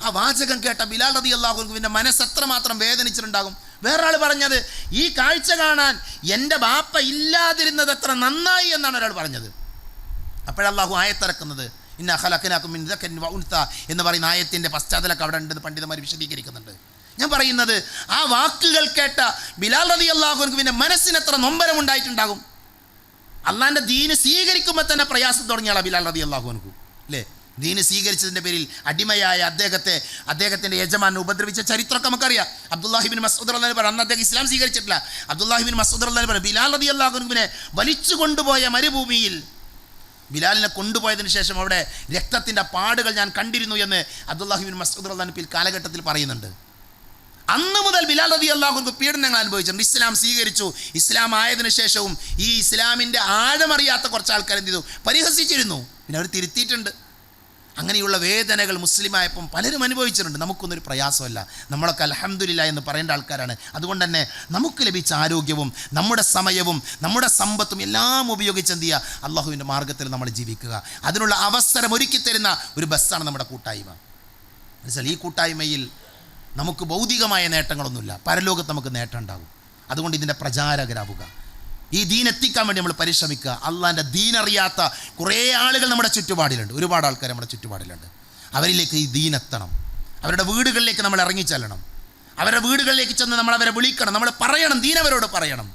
ആ വാചകം കേട്ട ബിലാൽ റളിയല്ലാഹു അൻഹുവിൻ്റെ മനസ്സെത്രമാത്രം വേദനിച്ചിട്ടുണ്ടാകും. വേറൊരാൾ പറഞ്ഞത്, ഈ കാഴ്ച കാണാൻ എൻ്റെ ബാപ്പ ഇല്ലാതിരുന്നത് എത്ര നന്നായി എന്നാണ് ഒരാൾ പറഞ്ഞത്. അപ്പോഴല്ലാഹു ആയത്തിറക്കുന്നത്, ഇന്ന ഖലഖനാകും മിൻ ദക്കരിൻ വ ഉൻസ എന്ന് പറയുന്ന ആയത്തിൻ്റെ പശ്ചാത്തലമൊക്കെ അവിടെ ഉണ്ടെന്ന് പണ്ഡിതന്മാർ വിശദീകരിക്കുന്നുണ്ട്. ഞാൻ പറയുന്നത്, ആ വാക്കുകൾ കേട്ട ബിലാൽ റളിയല്ലാഹു അൻഹുവിൻ്റെ മനസ്സിന് എത്ര നൊമ്പരമുണ്ടായിട്ടുണ്ടാകും. അള്ളാഹിൻ്റെ ദീന് സ്വീകരിക്കുമ്പോൾ തന്നെ പ്രയാസം തുടങ്ങിയാളാ ബിലാൽ റളിയല്ലാഹു അൻഹു അല്ലേ. ദീന് സ്വീകരിച്ചതിൻ്റെ പേരിൽ അടിമയായ അദ്ദേഹത്തിൻ്റെ യജമാനെ ഉപദ്രവിച്ച ചരിത്രമൊക്കെ നമുക്കറിയാം. അബ്ദുല്ലാഹിബിൻ മസ്ഊദ് റളിയല്ലാഹു അൻഹു അന്ന് അദ്ദേഹം ഇസ്ലാം സ്വീകരിച്ചിട്ടില്ല. അബ്ദുല്ലാഹിബിൻ മസ്ഊദ് റളിയല്ലാഹു അൻഹു ബിലാൽ റളിയല്ലാഹു അൻഹുവിനെ വലിച്ചു കൊണ്ടുപോയ മരുഭൂമിയിൽ ബിലാലിനെ കൊണ്ടുപോയതിന് ശേഷം അവിടെ രക്തത്തിൻ്റെ പാടുകൾ ഞാൻ കണ്ടിരുന്നു എന്ന് അബ്ദുല്ലാഹിബിൻ മസ്ഊദ് റളിയല്ലാഹു അൻഹു കാലഘട്ടത്തിൽ പറയുന്നുണ്ട്. അന്ന് മുതൽ ബിലാൽ റളിയല്ലാഹു അൻഹു പീഡനങ്ങൾ അനുഭവിച്ചിട്ടുണ്ട്. ഇസ്ലാം സ്വീകരിച്ചു. ഇസ്ലാം ആയതിനു ശേഷവും ഈ ഇസ്ലാമിൻ്റെ ആഴമറിയാത്ത കുറച്ച് ആൾക്കാർ എന്ത് ചെയ്തു? പരിഹസിച്ചിരുന്നു. പിന്നെ അവർ തിരുത്തിയിട്ടുണ്ട്. അങ്ങനെയുള്ള വേദനകൾ മുസ്ലിമായപ്പം പലരും അനുഭവിച്ചിട്ടുണ്ട്. നമുക്കൊന്നൊരു പ്രയാസമല്ല. നമ്മളൊക്കെ അൽഹംദുലില്ലാഹ് എന്ന് പറയേണ്ട ആൾക്കാരാണ്. അതുകൊണ്ട് തന്നെ നമുക്ക് ലഭിച്ച ആരോഗ്യവും നമ്മുടെ സമയവും നമ്മുടെ സമ്പത്തും എല്ലാം ഉപയോഗിച്ച് എന്ത് ചെയ്യുക? അള്ളാഹുവിൻ്റെ മാർഗ്ഗത്തിൽ നമ്മൾ ജീവിക്കുക. അതിനുള്ള അവസരം ഒരുക്കി തരുന്ന ഒരു ബസ്സാണ് നമ്മുടെ കൂട്ടായ്മ. മനസ്സിലായി? ഈ കൂട്ടായ്മയിൽ നമുക്ക് ഭൗതികമായ നേട്ടങ്ങളൊന്നുമില്ല, പരലോകത്ത് നമുക്ക് നേട്ടം ഉണ്ടാകും. അതുകൊണ്ട് ഇതിൻ്റെ പ്രചാരകരാവുക. ഈ ദീൻ എത്തിക്കാൻ വേണ്ടി നമ്മൾ പരിശ്രമിക്കുക. അള്ളാൻ്റെ ദീൻ അറിയാത്ത കുറേ ആളുകൾ നമ്മുടെ ചുറ്റുപാടിലുണ്ട്. ഒരുപാട് ആൾക്കാർ നമ്മുടെ ചുറ്റുപാടിലുണ്ട്. അവരിലേക്ക് ഈ ദീൻ എത്തണം. അവരുടെ വീടുകളിലേക്ക് നമ്മൾ ഇറങ്ങിച്ചെല്ലണം. അവരുടെ വീടുകളിലേക്ക് ചെന്ന് നമ്മൾ അവരെ വിളിക്കണം. നമ്മൾ പറയണം, ദീൻ അവരോട് പറയണം.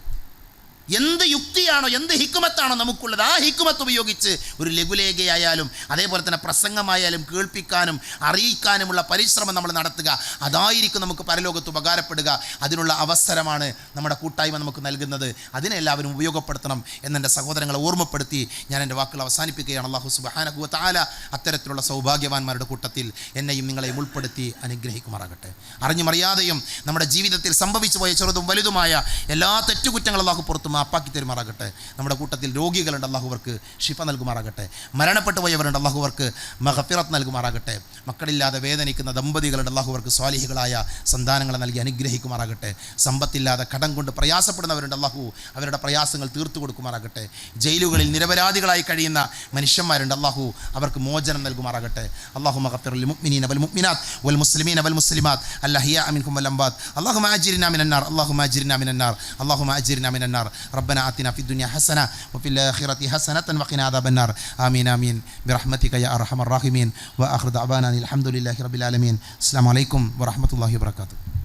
എന്ത് യുക്തിയാണോ, എന്ത് ഹിക്കുമത്താണോ നമുക്കുള്ളത്, ആ ഹിക്കുമത്ത് ഉപയോഗിച്ച് ഒരു ലഘുലേഖയായാലും അതേപോലെ തന്നെ പ്രസംഗമായാലും കേൾപ്പിക്കാനും അറിയിക്കാനുമുള്ള പരിശ്രമം നമ്മൾ നടത്തുക. അതായിരിക്കും നമുക്ക് പരലോകത്ത് ഉപകാരപ്പെടുക. അതിനുള്ള അവസരമാണ് നമ്മുടെ കൂട്ടായ്മ നമുക്ക് നൽകുന്നത്. അതിനെ എല്ലാവരും ഉപയോഗപ്പെടുത്തണം എന്നെൻ്റെ സഹോദരങ്ങളെ ഓർമ്മപ്പെടുത്തി ഞാൻ എൻ്റെ വാക്കുകൾ അവസാനിപ്പിക്കുകയാണ്. അല്ലാഹു സുബ്ഹാനഹു വ തആല അത്തരത്തിലുള്ള സൗഭാഗ്യവാന്മാരുടെ കൂട്ടത്തിൽ എന്നെയും നിങ്ങളെയും ഉൾപ്പെടുത്തി അനുഗ്രഹിക്കുമാറാകട്ടെ. അറിഞ്ഞുമറിയാതെയും നമ്മുടെ ജീവിതത്തിൽ സംഭവിച്ചു പോയ ചെറുതും വലുതുമായ എല്ലാ തെറ്റുകുറ്റങ്ങളും അല്ലാഹു പുറത്തു മാപ്പാക്കി തരുമാറാകട്ടെ. നമ്മുടെ കൂട്ടത്തിൽ രോഗികളുണ്ട്, അല്ലാഹു അവർക്ക് ശിഫ നൽകുമാറാകട്ടെ. മരണപ്പെട്ടു പോയവരുണ്ട്, അല്ലാഹു അവർക്ക് മഗ്ഫിറത്ത് നൽകുമാറാകട്ടെ. മക്കളില്ലാതെ വേദനിക്കുന്ന ദമ്പതികളുണ്ട്, അല്ലാഹു അവർക്ക് സ്വാലിഹികളായ സന്താനങ്ങളെ നൽകി അനുഗ്രഹിക്കുമാറാകട്ടെ. സമ്പത്തില്ലാതെ കടം കൊണ്ട് പ്രയാസപ്പെടുന്നവരുണ്ട്, അല്ലാഹു അവരുടെ പ്രയാസങ്ങൾ തീർത്തു കൊടുക്കുമാറാകട്ടെ. ജയിലുകളിൽ നിരപരാധികളായി കഴിയുന്ന മനുഷ്യന്മാരുണ്ട്, അല്ലാഹു അവർക്ക് മോചനം നൽകുമാറാകട്ടെ. അല്ലാഹു മഗ്ഫിറുൽ മുഅ്മിനീന വൽ മുഅ്മിനാത്ത് വൽ മുസ്ലിമീന വൽ മുസ്ലിമാത്ത് അൽഅഹ്യാഅ മിൻഹും വൽ അംവാത്ത് അല്ലാഹുമ്മ അജിർനാ മിനൻ നാർ അല്ലാഹുമ്മ അജിർനാ മിനൻ നാർ അല്ലാഹുമ്മ അജിർനാ മിനൻ നാർ ربنا آتنا في الدنيا حسنة وفي الآخرة حسنة وقنا عذاب النار آمين آمين برحمتك يا أرحم الراحمين وآخر دعوانا الحمد لله رب العالمين. السلام عليكم ورحمة الله وبركاته.